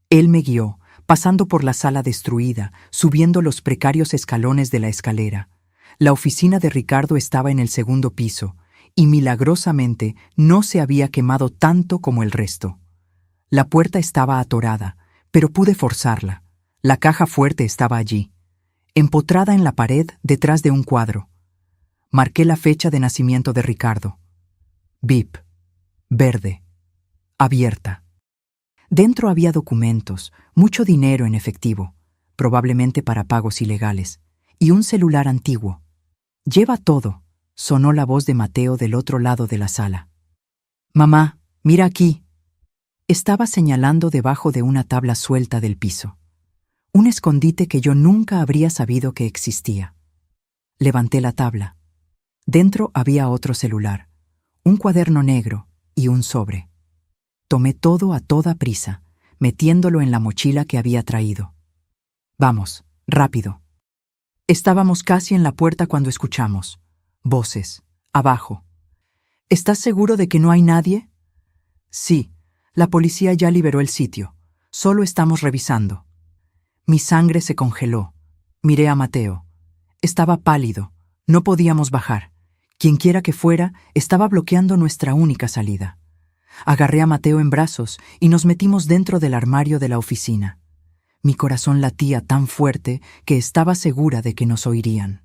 Él me guió, pasando por la sala destruida, subiendo los precarios escalones de la escalera. La oficina de Ricardo estaba en el segundo piso, y milagrosamente no se había quemado tanto como el resto. La puerta estaba atorada, pero pude forzarla. La caja fuerte estaba allí, empotrada en la pared detrás de un cuadro. Marqué la fecha de nacimiento de Ricardo. VIP. Verde. Abierta. Dentro había documentos, mucho dinero en efectivo, probablemente para pagos ilegales, y un celular antiguo. «Lleva todo», sonó la voz de Mateo del otro lado de la sala. «Mamá, mira aquí». Estaba señalando debajo de una tabla suelta del piso. Un escondite que yo nunca habría sabido que existía. Levanté la tabla. Dentro había otro celular, un cuaderno negro y un sobre. Tomé todo a toda prisa, metiéndolo en la mochila que había traído. «Vamos, rápido». Estábamos casi en la puerta cuando escuchamos voces. Abajo. ¿Estás seguro de que no hay nadie? Sí, la policía ya liberó el sitio. Solo estamos revisando. Mi sangre se congeló. Miré a Mateo. Estaba pálido. No podíamos bajar. Quienquiera que fuera, estaba bloqueando nuestra única salida. Agarré a Mateo en brazos y nos metimos dentro del armario de la oficina. Mi corazón latía tan fuerte que estaba segura de que nos oirían.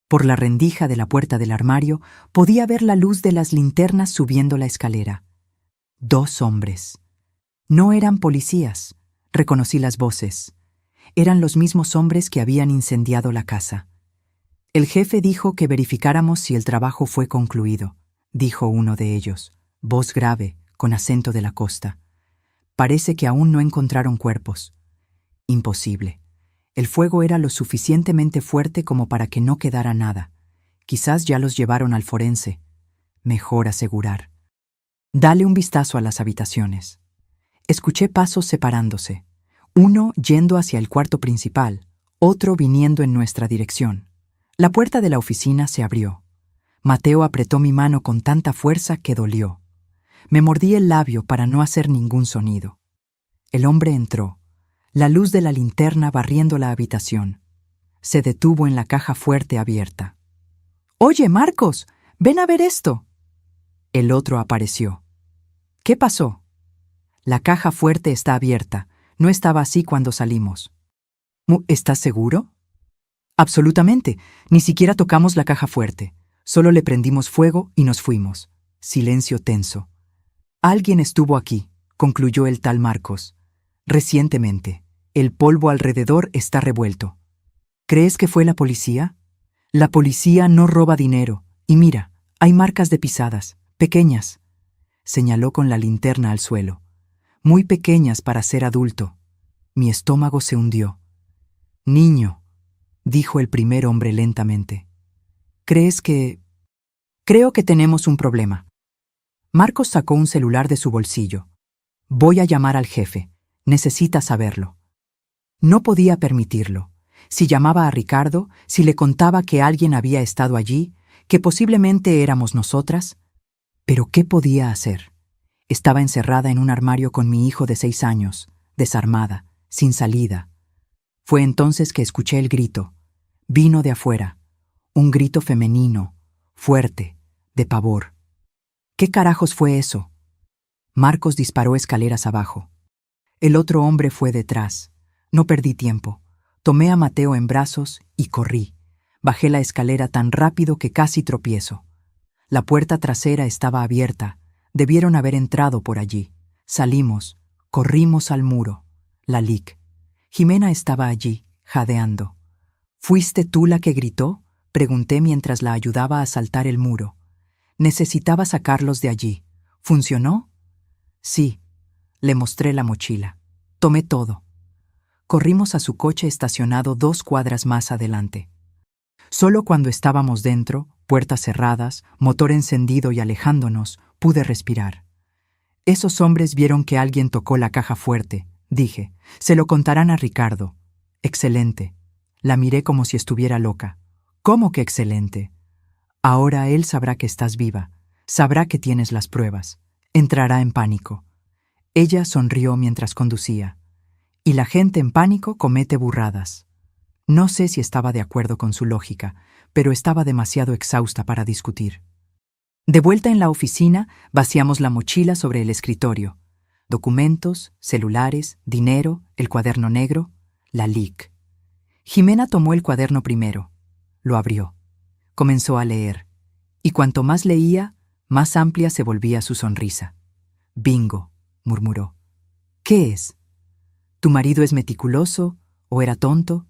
Por la rendija de la puerta del armario podía ver la luz de las linternas subiendo la escalera. 2 hombres. No eran policías. Reconocí las voces. Eran los mismos hombres que habían incendiado la casa. El jefe dijo que verificáramos si el trabajo fue concluido, dijo uno de ellos, voz grave, con acento de la costa. Parece que aún no encontraron cuerpos. Imposible. El fuego era lo suficientemente fuerte como para que no quedara nada. Quizás ya los llevaron al forense. Mejor asegurar. Dale un vistazo a las habitaciones. Escuché pasos separándose. Uno yendo hacia el cuarto principal, otro viniendo en nuestra dirección. La puerta de la oficina se abrió. Mateo apretó mi mano con tanta fuerza que dolió. Me mordí el labio para no hacer ningún sonido. El hombre entró, la luz de la linterna barriendo la habitación. Se detuvo en la caja fuerte abierta. «Oye, Marcos, ven a ver esto». El otro apareció. «¿Qué pasó?» «La caja fuerte está abierta. No estaba así cuando salimos». «¿Estás seguro?» «Absolutamente. Ni siquiera tocamos la caja fuerte. Solo le prendimos fuego y nos fuimos». Silencio tenso. «Alguien estuvo aquí», concluyó el tal Marcos. «Recientemente. El polvo alrededor está revuelto». «¿Crees que fue la policía?» «La policía no roba dinero. Y mira, hay marcas de pisadas, pequeñas». Señaló con la linterna al suelo. «Muy pequeñas para ser adulto». Mi estómago se hundió. «Niño», dijo el primer hombre lentamente. «¿Crees que...?» «Creo que tenemos un problema». Marcos sacó un celular de su bolsillo. «Voy a llamar al jefe. Necesita saberlo». No podía permitirlo. Si llamaba a Ricardo, si le contaba que alguien había estado allí, que posiblemente éramos nosotras. ¿Pero qué podía hacer? Estaba encerrada en un armario con mi hijo de 6 años, desarmada, sin salida. Fue entonces que escuché el grito. Vino de afuera. Un grito femenino, fuerte, de pavor. ¿Qué carajos fue eso? Marcos disparó escaleras abajo. El otro hombre fue detrás. No perdí tiempo. Tomé a Mateo en brazos y corrí. Bajé la escalera tan rápido que casi tropiezo. La puerta trasera estaba abierta. Debieron haber entrado por allí. Salimos. Corrimos al muro. La LIC. Jimena estaba allí, jadeando. ¿Fuiste tú la que gritó?, pregunté mientras la ayudaba a saltar el muro. Necesitaba sacarlos de allí. ¿Funcionó? Sí. Le mostré la mochila. Tomé todo. Corrimos a su coche estacionado 2 cuadras más adelante. Solo cuando estábamos dentro, puertas cerradas, motor encendido y alejándonos, pude respirar. Esos hombres vieron que alguien tocó la caja fuerte, dije. Se lo contarán a Ricardo. Excelente. La miré como si estuviera loca. ¿Cómo que excelente? Ahora él sabrá que estás viva. Sabrá que tienes las pruebas. Entrará en pánico. Ella sonrió mientras conducía. Y la gente en pánico comete burradas. No sé si estaba de acuerdo con su lógica, pero estaba demasiado exhausta para discutir. De vuelta en la oficina, vaciamos la mochila sobre el escritorio. Documentos, celulares, dinero, el cuaderno negro, la LIC. Jimena tomó el cuaderno primero. Lo abrió. Comenzó a leer. Y cuanto más leía, más amplia se volvía su sonrisa. «Bingo», murmuró. «¿Qué es? ¿Tu marido es meticuloso o era tonto?»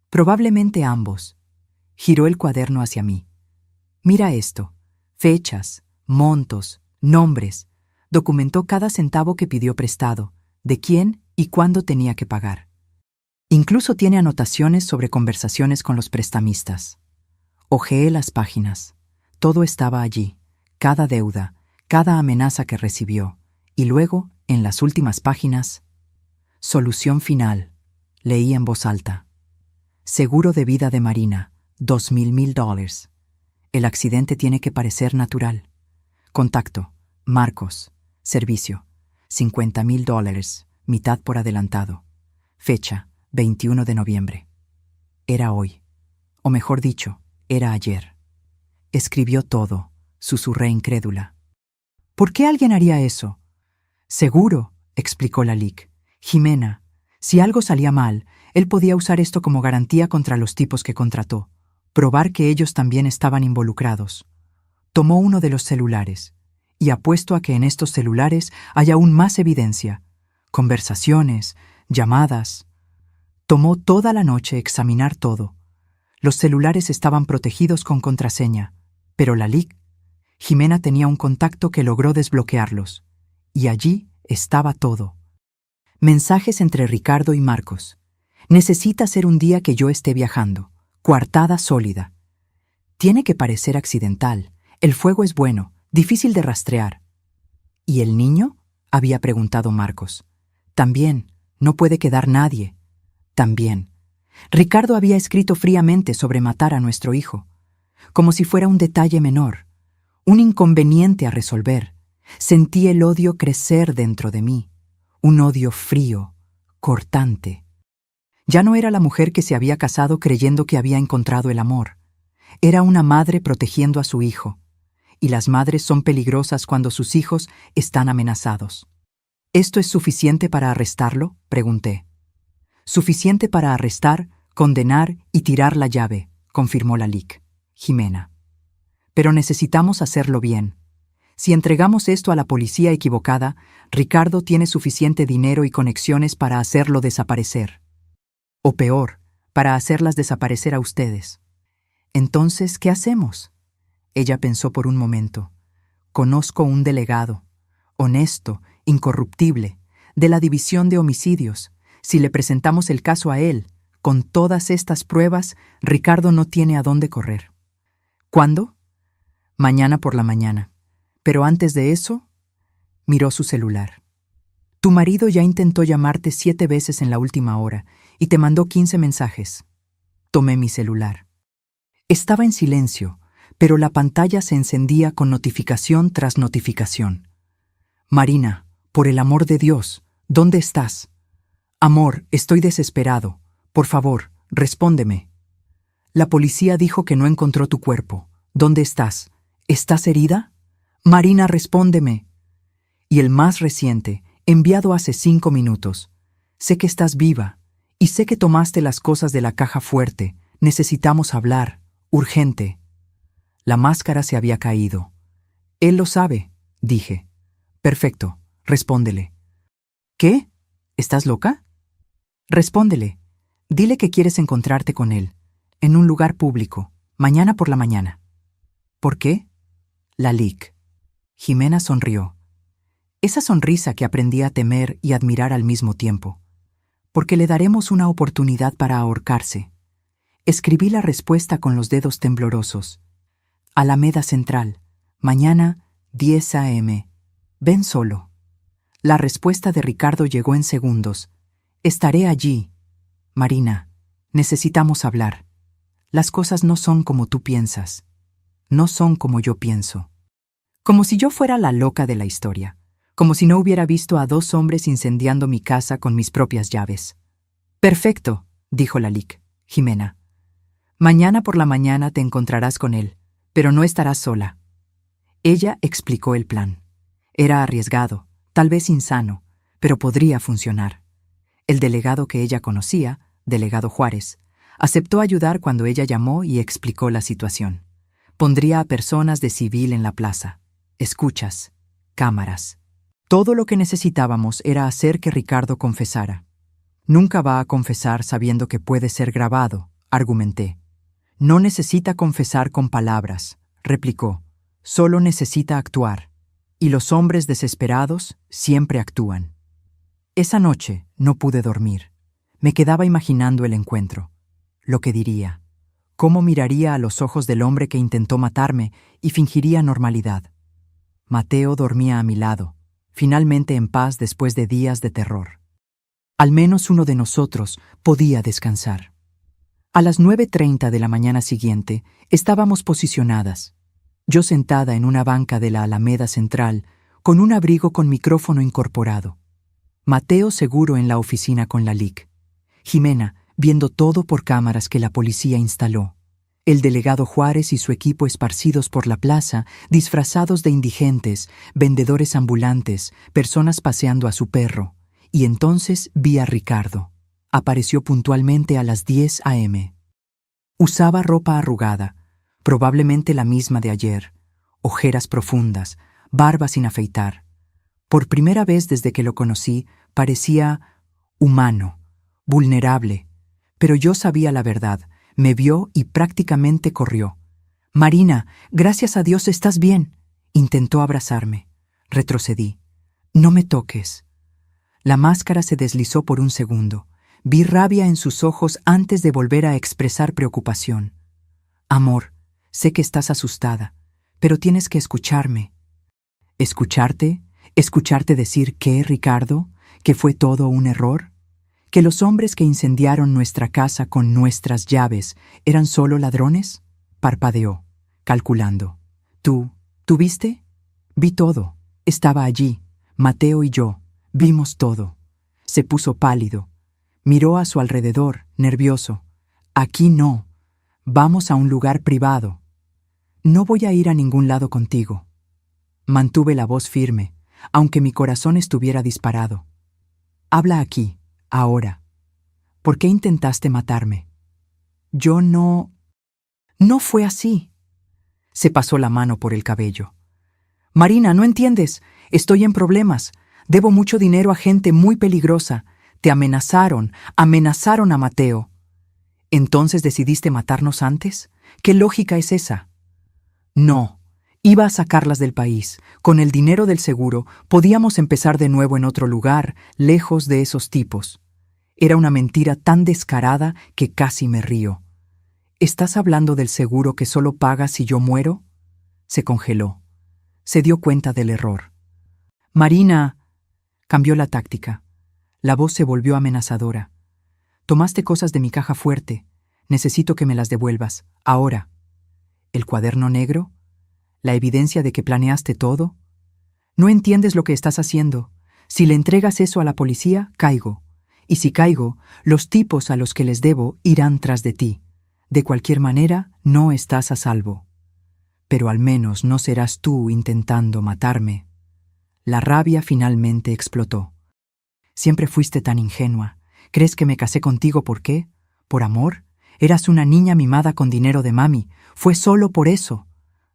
«Probablemente ambos». Giró el cuaderno hacia mí. «Mira esto. Fechas, montos, nombres». Documentó cada centavo que pidió prestado, de quién y cuándo tenía que pagar. Incluso tiene anotaciones sobre conversaciones con los prestamistas. Hojeé las páginas. Todo estaba allí, cada deuda, cada amenaza que recibió. Y luego, en las últimas páginas, «Solución final», leí en voz alta. Seguro de vida de Marina, $2,000. El accidente tiene que parecer natural. Contacto, Marcos. Servicio, $50,000, mitad por adelantado. Fecha, 21 de noviembre. Era hoy. O mejor dicho, era ayer. Escribió todo, susurré incrédula. ¿Por qué alguien haría eso? Seguro, explicó Lalique. Jimena, si algo salía mal, él podía usar esto como garantía contra los tipos que contrató. Probar que ellos también estaban involucrados. Tomó uno de los celulares, y apuesto a que en estos celulares hay aún más evidencia. Conversaciones, llamadas. Tomó toda la noche examinar todo. Los celulares estaban protegidos con contraseña, pero Jimena tenía un contacto que logró desbloquearlos, y allí estaba todo. Mensajes entre Ricardo y Marcos. Necesita ser un día que yo esté viajando. Coartada sólida. Tiene que parecer accidental. El fuego es bueno, difícil de rastrear. ¿Y el niño? Había preguntado Marcos. También, no puede quedar nadie. También. Ricardo había escrito fríamente sobre matar a nuestro hijo, como si fuera un detalle menor, un inconveniente a resolver. Sentí el odio crecer dentro de mí, un odio frío, cortante. Ya no era la mujer que se había casado creyendo que había encontrado el amor. Era una madre protegiendo a su hijo, y las madres son peligrosas cuando sus hijos están amenazados. ¿Esto es suficiente para arrestarlo?, pregunté. Suficiente para arrestar, condenar y tirar la llave, confirmó Lalique. Jimena. Pero necesitamos hacerlo bien. Si entregamos esto a la policía equivocada, Ricardo tiene suficiente dinero y conexiones para hacerlo desaparecer. O peor, para hacerlas desaparecer a ustedes. Entonces, ¿qué hacemos? Ella pensó por un momento. Conozco un delegado, honesto, incorruptible, de la División de Homicidios. Si le presentamos el caso a él, con todas estas pruebas, Ricardo no tiene a dónde correr. ¿Cuándo? Mañana por la mañana. Pero antes de eso, miró su celular. Tu marido ya intentó llamarte 7 veces en la última hora y te mandó 15 mensajes. Tomé mi celular. Estaba en silencio, pero la pantalla se encendía con notificación tras notificación. Marina, por el amor de Dios, ¿dónde estás? Amor, estoy desesperado. Por favor, respóndeme. La policía dijo que no encontró tu cuerpo. ¿Dónde estás? ¿Estás herida? Marina, respóndeme. Y el más reciente, enviado hace 5 minutos. Sé que estás viva, y sé que tomaste las cosas de la caja fuerte. Necesitamos hablar. Urgente. La máscara se había caído. Él lo sabe, dije. Perfecto, respóndele. ¿Qué? ¿Estás loca? Respóndele. Dile que quieres encontrarte con él, en un lugar público, mañana por la mañana. ¿Por qué? Lalique. Jimena sonrió. Esa sonrisa que aprendí a temer y admirar al mismo tiempo. Porque le daremos una oportunidad para ahorcarse. Escribí la respuesta con los dedos temblorosos. Alameda Central, mañana 10 a.m. Ven solo. La respuesta de Ricardo llegó en segundos. Estaré allí. Marina, necesitamos hablar. Las cosas no son como tú piensas. No son como yo pienso. Como si yo fuera la loca de la historia. Como si no hubiera visto a 2 hombres incendiando mi casa con mis propias llaves. Perfecto, dijo Lalique. Jimena. Mañana por la mañana te encontrarás con él, pero no estarás sola. Ella explicó el plan. Era arriesgado, tal vez insano, pero podría funcionar. El delegado que ella conocía, delegado Juárez, aceptó ayudar cuando ella llamó y explicó la situación. Pondría a personas de civil en la plaza, escuchas, cámaras. Todo lo que necesitábamos era hacer que Ricardo confesara. Nunca va a confesar sabiendo que puede ser grabado, argumenté. No necesita confesar con palabras, replicó. Solo necesita actuar. Y los hombres desesperados siempre actúan. Esa noche no pude dormir. Me quedaba imaginando el encuentro. Lo que diría. Cómo miraría a los ojos del hombre que intentó matarme y fingiría normalidad. Mateo dormía a mi lado, finalmente en paz después de días de terror. Al menos uno de nosotros podía descansar. A las 9:30 de la mañana siguiente, estábamos posicionadas. Yo sentada en una banca de la Alameda Central, con un abrigo con micrófono incorporado. Mateo seguro en la oficina con la LIC. Jimena, viendo todo por cámaras que la policía instaló. El delegado Juárez y su equipo esparcidos por la plaza, disfrazados de indigentes, vendedores ambulantes, personas paseando a su perro. Y entonces vi a Ricardo. Apareció puntualmente a las 10 a.m. Usaba ropa arrugada, probablemente la misma de ayer, ojeras profundas, barba sin afeitar. Por primera vez desde que lo conocí, parecía humano, vulnerable. Pero yo sabía la verdad, me vio y prácticamente corrió. «Marina, gracias a Dios estás bien». Intentó abrazarme. Retrocedí. «No me toques». La máscara se deslizó por un segundo. Vi rabia en sus ojos antes de volver a expresar preocupación. «Amor, sé que estás asustada, pero tienes que escucharme». ¿Escucharte? ¿Escucharte decir qué, Ricardo? ¿Que fue todo un error? ¿Que los hombres que incendiaron nuestra casa con nuestras llaves eran solo ladrones? Parpadeó, calculando. ¿Tú viste? Vi todo. Estaba allí. Mateo y yo. Vimos todo. Se puso pálido. Miró a su alrededor, nervioso. «Aquí no. Vamos a un lugar privado». «No voy a ir a ningún lado contigo». Mantuve la voz firme, aunque mi corazón estuviera disparado. «Habla aquí, ahora. ¿Por qué intentaste matarme?» «Yo no... No fue así». Se pasó la mano por el cabello. «Marina, no entiendes. Estoy en problemas. Debo mucho dinero a gente muy peligrosa. Te amenazaron a Mateo». «¿Entonces decidiste matarnos antes? ¿Qué lógica es esa?» «No. Iba a sacarlas del país. Con el dinero del seguro podíamos empezar de nuevo en otro lugar, lejos de esos tipos». Era una mentira tan descarada que casi me río. «¿Estás hablando del seguro que solo pagas si yo muero?» Se congeló. Se dio cuenta del error. «Marina». Cambió la táctica. La voz se volvió amenazadora. «Tomaste cosas de mi caja fuerte. Necesito que me las devuelvas. Ahora». ¿El cuaderno negro? ¿La evidencia de que planeaste todo? No entiendes lo que estás haciendo. Si le entregas eso a la policía, caigo. Y si caigo, los tipos a los que les debo irán tras de ti. De cualquier manera, no estás a salvo. Pero al menos no serás tú intentando matarme. La rabia finalmente explotó. Siempre fuiste tan ingenua. ¿Crees que me casé contigo por qué? ¿Por amor? Eras una niña mimada con dinero de mami. Fue solo por eso.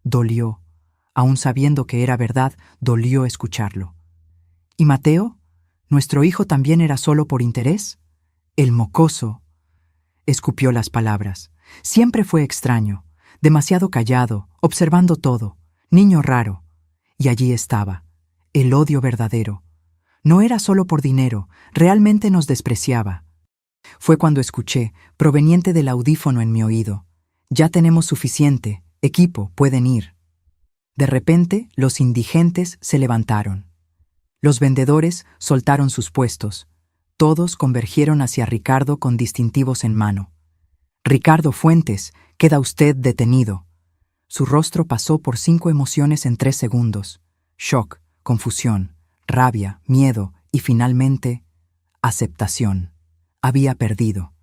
Dolió. Aún sabiendo que era verdad, dolió escucharlo. ¿Y Mateo? ¿Nuestro hijo también era solo por interés? El mocoso. Escupió las palabras. Siempre fue extraño, demasiado callado, observando todo, niño raro. Y allí estaba, el odio verdadero. No era solo por dinero, realmente nos despreciaba. Fue cuando escuché, proveniente del audífono en mi oído: «Ya tenemos suficiente, equipo, pueden ir». De repente, los indigentes se levantaron. Los vendedores soltaron sus puestos. Todos convergieron hacia Ricardo con distintivos en mano. «Ricardo Fuentes, queda usted detenido». Su rostro pasó por 5 emociones en 3 segundos. Shock, confusión, rabia, miedo y finalmente, aceptación. Había perdido.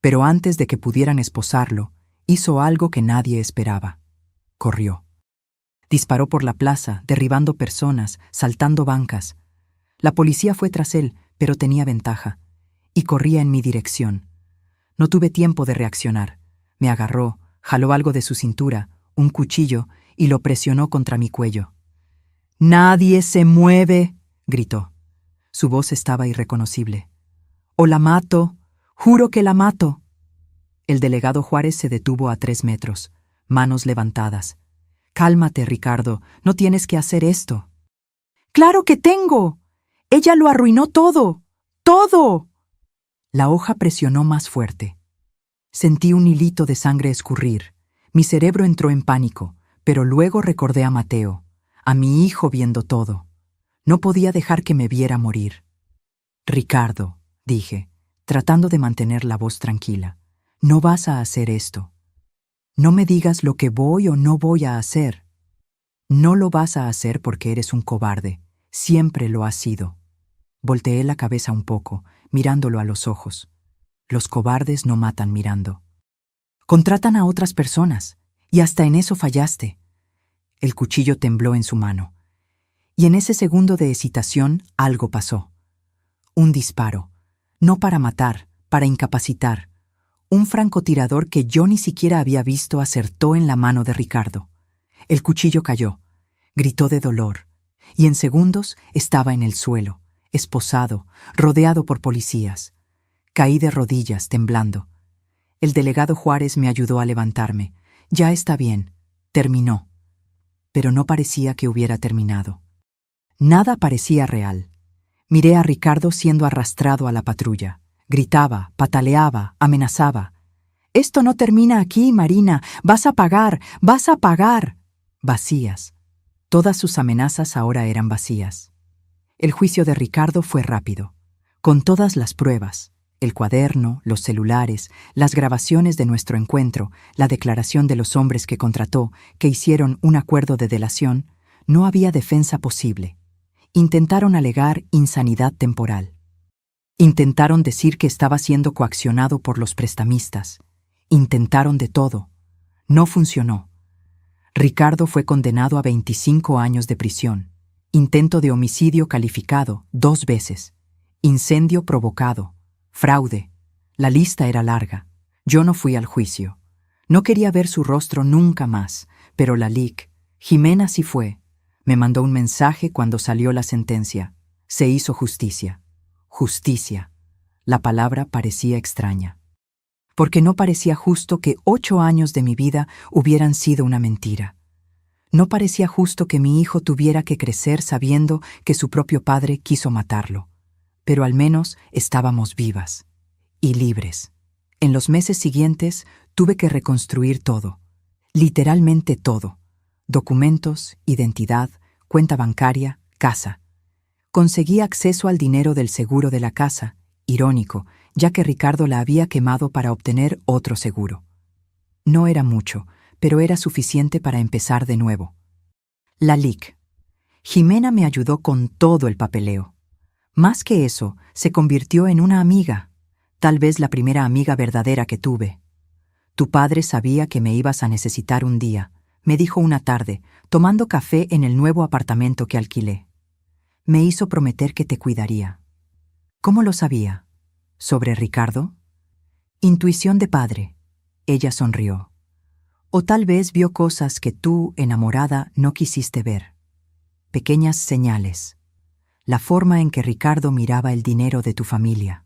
Pero antes de que pudieran esposarlo, hizo algo que nadie esperaba. Corrió. Disparó por la plaza, derribando personas, saltando bancas. La policía fue tras él, pero tenía ventaja, y corría en mi dirección. No tuve tiempo de reaccionar. Me agarró, jaló algo de su cintura, un cuchillo, y lo presionó contra mi cuello. «¡Nadie se mueve!», gritó. Su voz estaba irreconocible. «O la mato, juro que la mato». El delegado Juárez se detuvo a 3 metros, manos levantadas. «Cálmate, Ricardo, no tienes que hacer esto». «¡Claro que tengo! Ella lo arruinó todo, todo». La hoja presionó más fuerte. Sentí un hilito de sangre escurrir. Mi cerebro entró en pánico, pero luego recordé a Mateo, a mi hijo viendo todo. No podía dejar que me viera morir. «Ricardo», dije, tratando de mantener la voz tranquila, no vas a hacer esto. No me digas lo que voy o no voy a hacer. No lo vas a hacer porque eres un cobarde. Siempre lo has sido. Volteé la cabeza un poco, mirándolo a los ojos. Los cobardes no matan mirando. Contratan a otras personas, y hasta en eso fallaste. El cuchillo tembló en su mano. Y en ese segundo de hesitación algo pasó. Un disparo, no para matar, para incapacitar. Un francotirador que yo ni siquiera había visto acertó en la mano de Ricardo. El cuchillo cayó, gritó de dolor, y en segundos estaba en el suelo, esposado, rodeado por policías. Caí de rodillas, temblando. El delegado Juárez me ayudó a levantarme. Ya está bien, terminó. Pero no parecía que hubiera terminado. Nada parecía real. Miré a Ricardo siendo arrastrado a la patrulla. Gritaba, pataleaba, amenazaba. «Esto no termina aquí, Marina. Vas a pagar, vas a pagar». Vacías. Todas sus amenazas ahora eran vacías. El juicio de Ricardo fue rápido, con todas las pruebas, el cuaderno, los celulares, las grabaciones de nuestro encuentro, la declaración de los hombres que contrató, que hicieron un acuerdo de delación. No había defensa posible. Intentaron alegar insanidad temporal. Intentaron decir que estaba siendo coaccionado por los prestamistas. Intentaron de todo. No funcionó. Ricardo fue condenado a 25 años de prisión. Intento de homicidio calificado 2 veces. Incendio provocado. Fraude. La lista era larga. Yo no fui al juicio. No quería ver su rostro nunca más, pero la LIC, Jimena sí fue. Me mandó un mensaje cuando salió la sentencia. Se hizo justicia. Justicia. La palabra parecía extraña. Porque no parecía justo que 8 años de mi vida hubieran sido una mentira. No parecía justo que mi hijo tuviera que crecer sabiendo que su propio padre quiso matarlo. Pero al menos estábamos vivas y libres. En los meses siguientes tuve que reconstruir todo. Literalmente todo. Documentos, identidad, cuenta bancaria, casa. Conseguí acceso al dinero del seguro de la casa, irónico, ya que Ricardo la había quemado para obtener otro seguro. No era mucho, pero era suficiente para empezar de nuevo. La LIC. Jimena me ayudó con todo el papeleo. Más que eso, se convirtió en una amiga, tal vez la primera amiga verdadera que tuve. Tu padre sabía que me ibas a necesitar un día, me dijo una tarde, tomando café en el nuevo apartamento que alquilé. Me hizo prometer que te cuidaría. ¿Cómo lo sabía? ¿Sobre Ricardo? Intuición de padre. Ella sonrió. O tal vez vio cosas que tú, enamorada, no quisiste ver. Pequeñas señales. La forma en que Ricardo miraba el dinero de tu familia.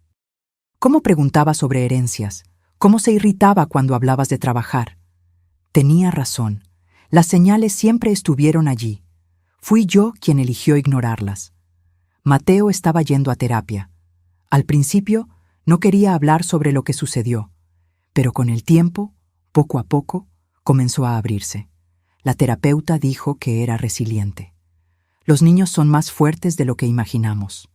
¿Cómo preguntaba sobre herencias? ¿Cómo se irritaba cuando hablabas de trabajar? Tenía razón. Las señales siempre estuvieron allí. Fui yo quien eligió ignorarlas. Mateo estaba yendo a terapia. Al principio, no quería hablar sobre lo que sucedió, pero con el tiempo, poco a poco, comenzó a abrirse. La terapeuta dijo que era resiliente. Los niños son más fuertes de lo que imaginamos.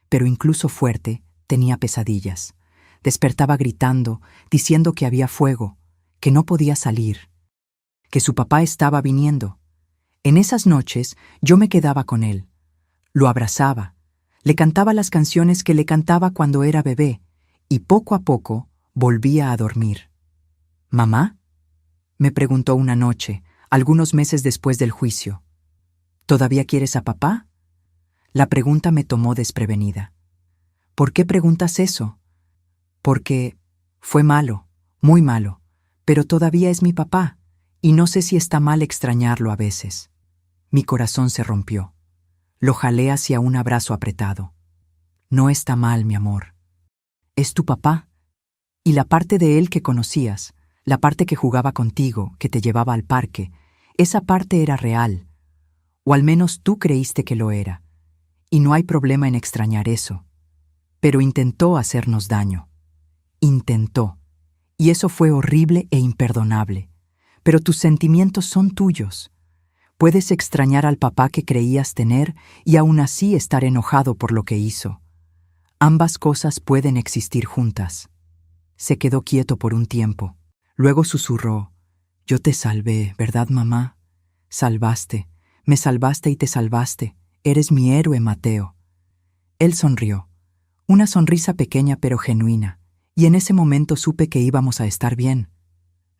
Pero incluso fuerte, tenía pesadillas. Despertaba gritando, diciendo que había fuego, que no podía salir, que su papá estaba viniendo. En esas noches yo me quedaba con él. Lo abrazaba, le cantaba las canciones que le cantaba cuando era bebé, y poco a poco volvía a dormir. «¿Mamá?», me preguntó una noche, algunos meses después del juicio. «¿Todavía quieres a papá?». La pregunta me tomó desprevenida. «¿Por qué preguntas eso?». «Porque fue malo, muy malo, pero todavía es mi papá, y no sé si está mal extrañarlo a veces». Mi corazón se rompió. Lo jalé hacia un abrazo apretado. «No está mal, mi amor. Es tu papá. Y la parte de él que conocías, la parte que jugaba contigo, que te llevaba al parque, esa parte era real. O al menos tú creíste que lo era. Y no hay problema en extrañar eso. Pero intentó hacernos daño. Intentó. Y eso fue horrible e imperdonable. Pero tus sentimientos son tuyos. Puedes extrañar al papá que creías tener y aún así estar enojado por lo que hizo. Ambas cosas pueden existir juntas. Se quedó quieto por un tiempo. Luego susurró: «Yo te salvé, ¿verdad, mamá? Salvaste, me salvaste y te salvaste. Eres mi héroe, Mateo». Él sonrió, una sonrisa pequeña pero genuina, y en ese momento supe que íbamos a estar bien.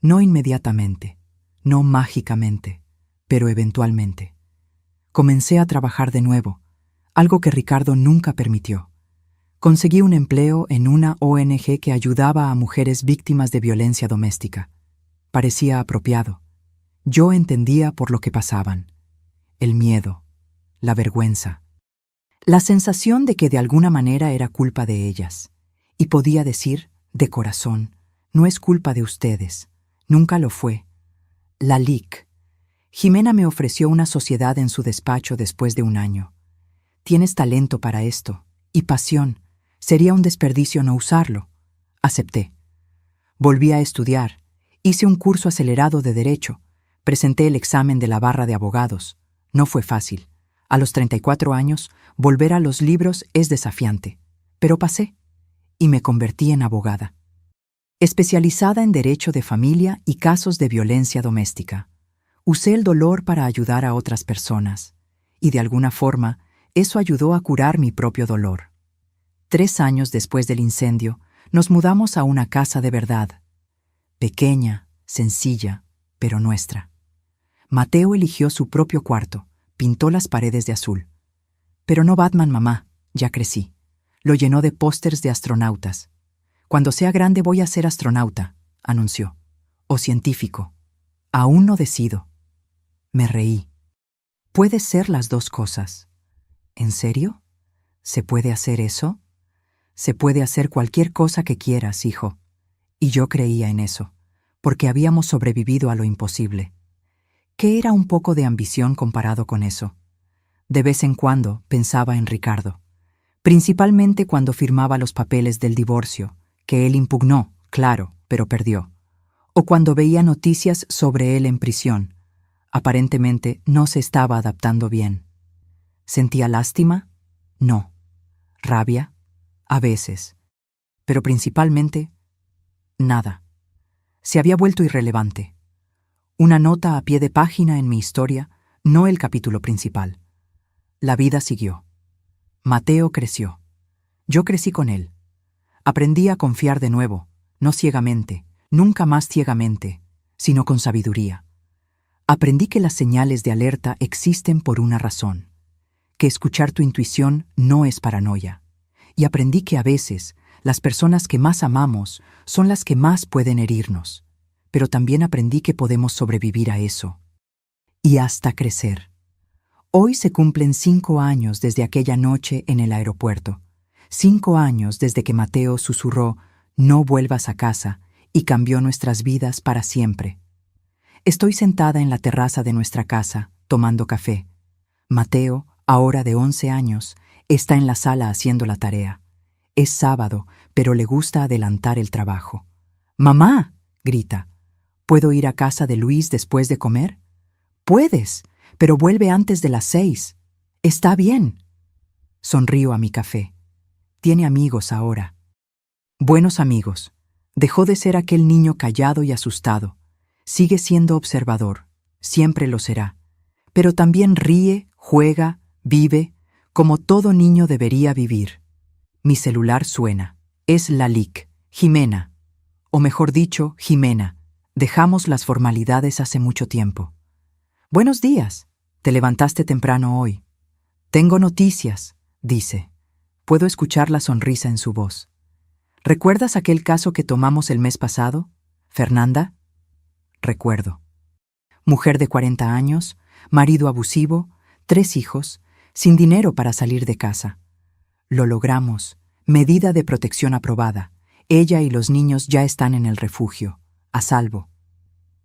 No inmediatamente, no mágicamente, pero eventualmente. Comencé a trabajar de nuevo, algo que Ricardo nunca permitió. Conseguí un empleo en una ONG que ayudaba a mujeres víctimas de violencia doméstica. Parecía apropiado. Yo entendía por lo que pasaban: el miedo, la vergüenza, la sensación de que de alguna manera era culpa de ellas. Y podía decir, de corazón: no es culpa de ustedes, nunca lo fue. La LIC. Jimena me ofreció una sociedad en su despacho después de un año. «Tienes talento para esto, y pasión. Sería un desperdicio no usarlo». Acepté. Volví a estudiar. Hice un curso acelerado de Derecho. Presenté el examen de la barra de abogados. No fue fácil. A los 34 años, volver a los libros es desafiante. Pero pasé, y me convertí en abogada, especializada en derecho de familia y casos de violencia doméstica. Usé el dolor para ayudar a otras personas, y de alguna forma, eso ayudó a curar mi propio dolor. 3 años después del incendio, nos mudamos a una casa de verdad. Pequeña, sencilla, pero nuestra. Mateo eligió su propio cuarto, pintó las paredes de azul. Pero no Batman, mamá, ya crecí. Lo llenó de pósters de astronautas. «Cuando sea grande voy a ser astronauta», anunció. «O científico. Aún no decido». Me reí. «Puede ser las dos cosas». «¿En serio? ¿Se puede hacer eso?» «Se puede hacer cualquier cosa que quieras, hijo». Y yo creía en eso, porque habíamos sobrevivido a lo imposible. ¿Qué era un poco de ambición comparado con eso? De vez en cuando pensaba en Ricardo, principalmente cuando firmaba los papeles del divorcio, que él impugnó, claro, pero perdió. O cuando veía noticias sobre él en prisión. Aparentemente no se estaba adaptando bien. ¿Sentía lástima? No. ¿Rabia? A veces. Pero principalmente, nada. Se había vuelto irrelevante. Una nota a pie de página en mi historia, no el capítulo principal. La vida siguió. Mateo creció. Yo crecí con él. Aprendí a confiar de nuevo, no ciegamente, nunca más ciegamente, sino con sabiduría. Aprendí que las señales de alerta existen por una razón, que escuchar tu intuición no es paranoia. Y aprendí que a veces las personas que más amamos son las que más pueden herirnos. Pero también aprendí que podemos sobrevivir a eso. Y hasta crecer. Hoy se cumplen 5 años desde aquella noche en el aeropuerto. 5 años desde que Mateo susurró: «No vuelvas a casa», y cambió nuestras vidas para siempre. Estoy sentada en la terraza de nuestra casa, tomando café. Mateo, ahora de 11 años, está en la sala haciendo la tarea. Es sábado, pero le gusta adelantar el trabajo. «¡Mamá!», grita. «¿Puedo ir a casa de Luis después de comer?». «Puedes, pero vuelve antes de las 6. Está bien». Sonrío a mi café. Tiene amigos ahora. Buenos amigos. Dejó de ser aquel niño callado y asustado. Sigue siendo observador. Siempre lo será. Pero también ríe, juega, vive, como todo niño debería vivir. Mi celular suena. Es la LIC. Jimena. O mejor dicho, Jimena. Dejamos las formalidades hace mucho tiempo. «Buenos días. Te levantaste temprano hoy». «Tengo noticias», dice. Puedo escuchar la sonrisa en su voz. «¿Recuerdas aquel caso que tomamos el mes pasado, Fernanda?». Recuerdo. Mujer de 40 años, marido abusivo, 3 hijos, sin dinero para salir de casa. Lo logramos. Medida de protección aprobada. Ella y los niños ya están en el refugio, a salvo.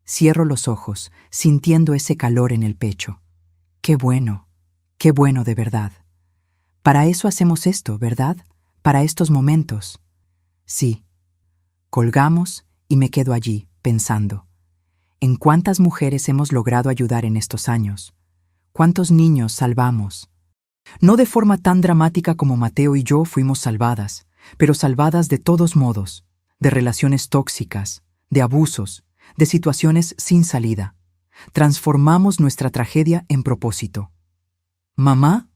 Cierro los ojos, sintiendo ese calor en el pecho. Qué bueno de verdad. Para eso hacemos esto, ¿verdad? Para estos momentos. Sí. Colgamos y me quedo allí, pensando. ¿En cuántas mujeres hemos logrado ayudar en estos años? ¿Cuántos niños salvamos? No de forma tan dramática como Mateo y yo fuimos salvadas, pero salvadas de todos modos. de relaciones tóxicas, de abusos, de situaciones sin salida. Transformamos nuestra tragedia en propósito. ¿Mamá?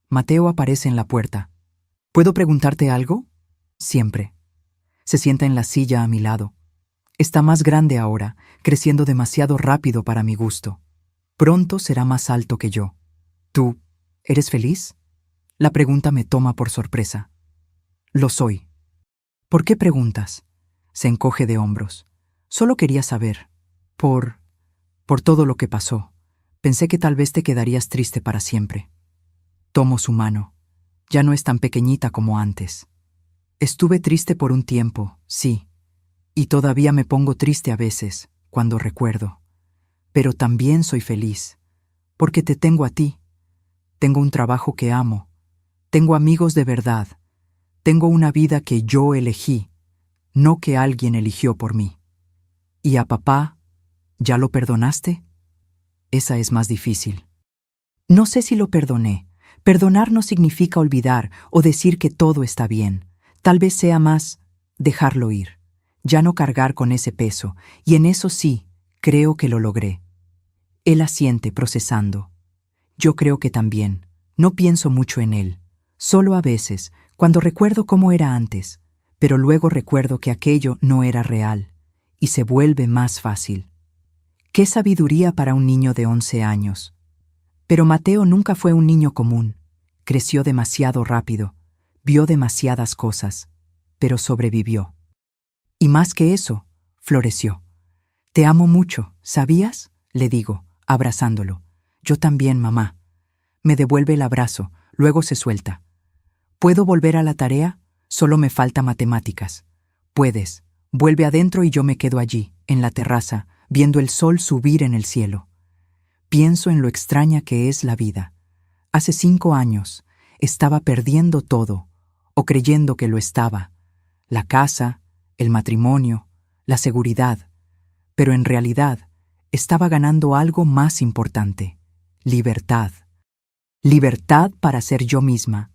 Mateo aparece en la puerta. ¿Puedo preguntarte algo? Siempre. Se sienta en la silla a mi lado. Está más grande ahora, creciendo demasiado rápido para mi gusto. Pronto será más alto que yo. ¿Tú eres feliz? La pregunta me toma por sorpresa. Lo soy. ¿Por qué preguntas? Se encoge de hombros. Solo quería saber. Por todo lo que pasó. Pensé que tal vez te quedarías triste para siempre. Tomo su mano. Ya no es tan pequeñita como antes. Estuve triste por un tiempo, sí. Y todavía me pongo triste a veces, cuando recuerdo. Pero también soy feliz, porque te tengo a ti. Tengo un trabajo que amo. Tengo amigos de verdad. Tengo una vida que yo elegí, no que alguien eligió por mí. ¿Y a papá? ¿Ya lo perdonaste? Esa es más difícil. No sé si lo perdoné. Perdonar no significa olvidar o decir que todo está bien. Tal vez sea más dejarlo ir, ya no cargar con ese peso, y en eso sí, creo que lo logré. Él asiente procesando. Yo creo que también. No pienso mucho en él. Solo a veces, cuando recuerdo cómo era antes, pero luego recuerdo que aquello no era real, y se vuelve más fácil. ¡Qué sabiduría para un niño de 11 años! Pero Mateo nunca fue un niño común. Creció demasiado rápido, vio demasiadas cosas, pero sobrevivió. Y más que eso, floreció. Te amo mucho, ¿sabías? Le digo, abrazándolo. Yo también, mamá. Me devuelve el abrazo, luego se suelta. ¿Puedo volver a la tarea? Solo me falta matemáticas. Puedes. Vuelve adentro y yo me quedo allí, en la terraza, viendo el sol subir en el cielo. Pienso en lo extraña que es la vida. Hace 5 años estaba perdiendo todo, o creyendo que lo estaba. La casa, el matrimonio, la seguridad. Pero en realidad estaba ganando algo más importante: libertad. Libertad para ser yo misma,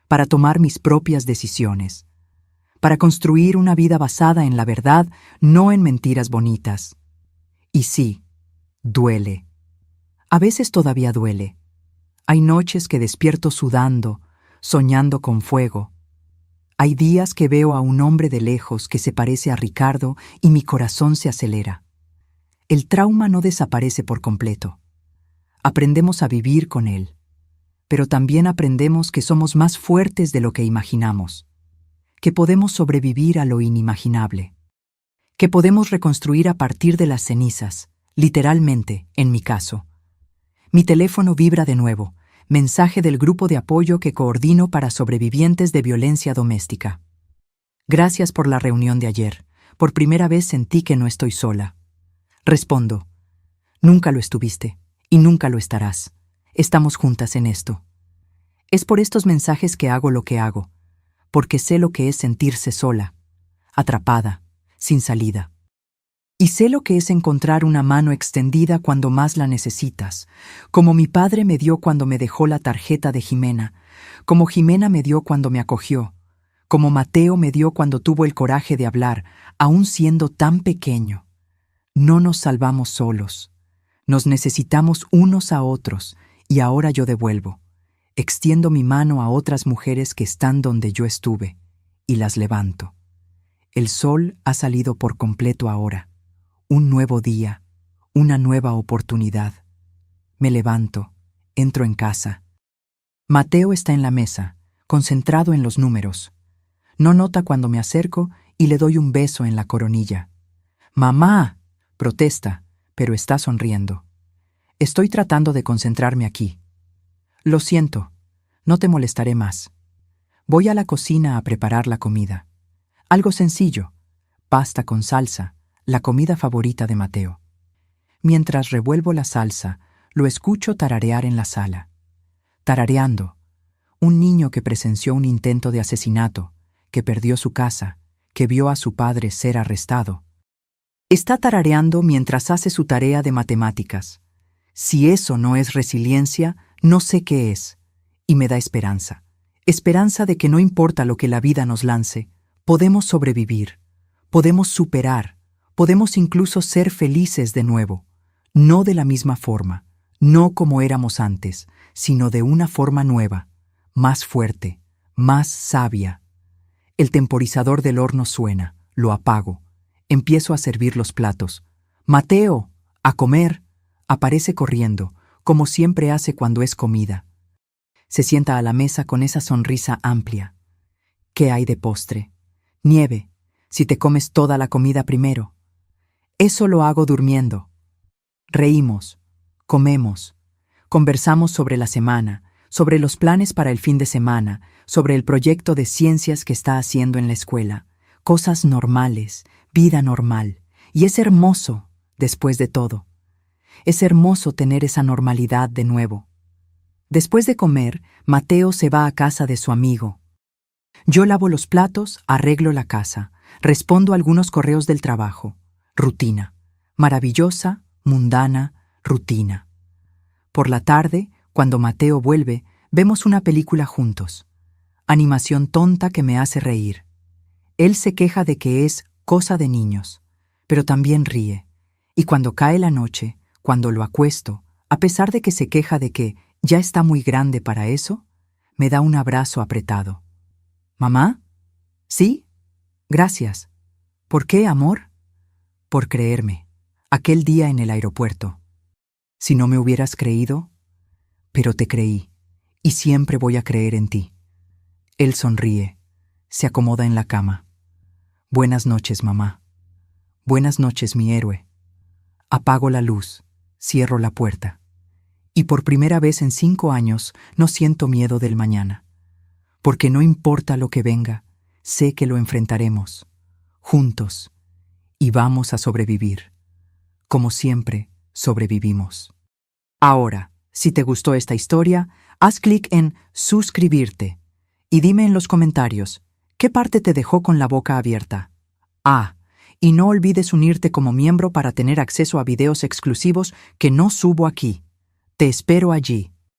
para tomar mis propias decisiones, para construir una vida basada en la verdad, no en mentiras bonitas. Y sí, duele. A veces todavía duele. Hay noches que despierto sudando, soñando con fuego. Hay días que veo a un hombre de lejos que se parece a Ricardo y mi corazón se acelera. El trauma no desaparece por completo. Aprendemos a vivir con él, pero también aprendemos que somos más fuertes de lo que imaginamos, que podemos sobrevivir a lo inimaginable, que podemos reconstruir a partir de las cenizas, literalmente, en mi caso. Mi teléfono vibra de nuevo, mensaje del grupo de apoyo que coordino para sobrevivientes de violencia doméstica. Gracias por la reunión de ayer. Por primera vez sentí que no estoy sola. Respondo, nunca lo estuviste y nunca lo estarás. Estamos juntas en esto. Es por estos mensajes que hago lo que hago, porque sé lo que es sentirse sola, atrapada, sin salida. Y sé lo que es encontrar una mano extendida cuando más la necesitas, como mi padre me dio cuando me dejó la tarjeta de Jimena, como Jimena me dio cuando me acogió, como Mateo me dio cuando tuvo el coraje de hablar, aún siendo tan pequeño. No nos salvamos solos. Nos necesitamos unos a otros, y ahora yo devuelvo. Extiendo mi mano a otras mujeres que están donde yo estuve, y las levanto. El sol ha salido por completo ahora. Un nuevo día, una nueva oportunidad. Me levanto, entro en casa. Mateo está en la mesa, concentrado en los números. No nota cuando me acerco y le doy un beso en la coronilla. «¡Mamá!», protesta, pero está sonriendo. Estoy tratando de concentrarme aquí. Lo siento, no te molestaré más. Voy a la cocina a preparar la comida. Algo sencillo, pasta con salsa, la comida favorita de Mateo. Mientras revuelvo la salsa, lo escucho tararear en la sala. Tarareando, un niño que presenció un intento de asesinato, que perdió su casa, que vio a su padre ser arrestado. Está tarareando mientras hace su tarea de matemáticas. Si eso no es resiliencia, no sé qué es. Y me da esperanza. Esperanza de que no importa lo que la vida nos lance, podemos sobrevivir. Podemos superar, podemos incluso ser felices de nuevo, no de la misma forma, no como éramos antes, sino de una forma nueva, más fuerte, más sabia. El temporizador del horno suena, lo apago. Empiezo a servir los platos. ¡Mateo! ¡A comer! Aparece corriendo, como siempre hace cuando es comida. Se sienta a la mesa con esa sonrisa amplia. ¿Qué hay de postre? Nieve, si te comes toda la comida primero. Eso lo hago durmiendo. Reímos, comemos, conversamos sobre la semana, sobre los planes para el fin de semana, sobre el proyecto de ciencias que está haciendo en la escuela. Cosas normales, vida normal. Y es hermoso, después de todo. Es hermoso tener esa normalidad de nuevo. Después de comer, Mateo se va a casa de su amigo. Yo lavo los platos, arreglo la casa, respondo algunos correos del trabajo. Rutina. Maravillosa, mundana, rutina. Por la tarde, cuando Mateo vuelve, vemos una película juntos. Animación tonta que me hace reír. Él se queja de que es cosa de niños, pero también ríe. Y cuando cae la noche, cuando lo acuesto, a pesar de que se queja de que ya está muy grande para eso, me da un abrazo apretado. ¿Mamá? ¿Sí? Gracias. ¿Por qué, amor? Por creerme. Aquel día en el aeropuerto. Si no me hubieras creído, pero te creí, y siempre voy a creer en ti. Él sonríe, se acomoda en la cama. Buenas noches, mamá. Buenas noches, mi héroe. Apago la luz, cierro la puerta. Y por primera vez en 5 años no siento miedo del mañana. Porque no importa lo que venga, sé que lo enfrentaremos, juntos, y vamos a sobrevivir. Como siempre, sobrevivimos. Ahora, si te gustó esta historia, haz clic en suscribirte y dime en los comentarios, ¿qué parte te dejó con la boca abierta? Y no olvides unirte como miembro para tener acceso a videos exclusivos que no subo aquí. Te espero allí.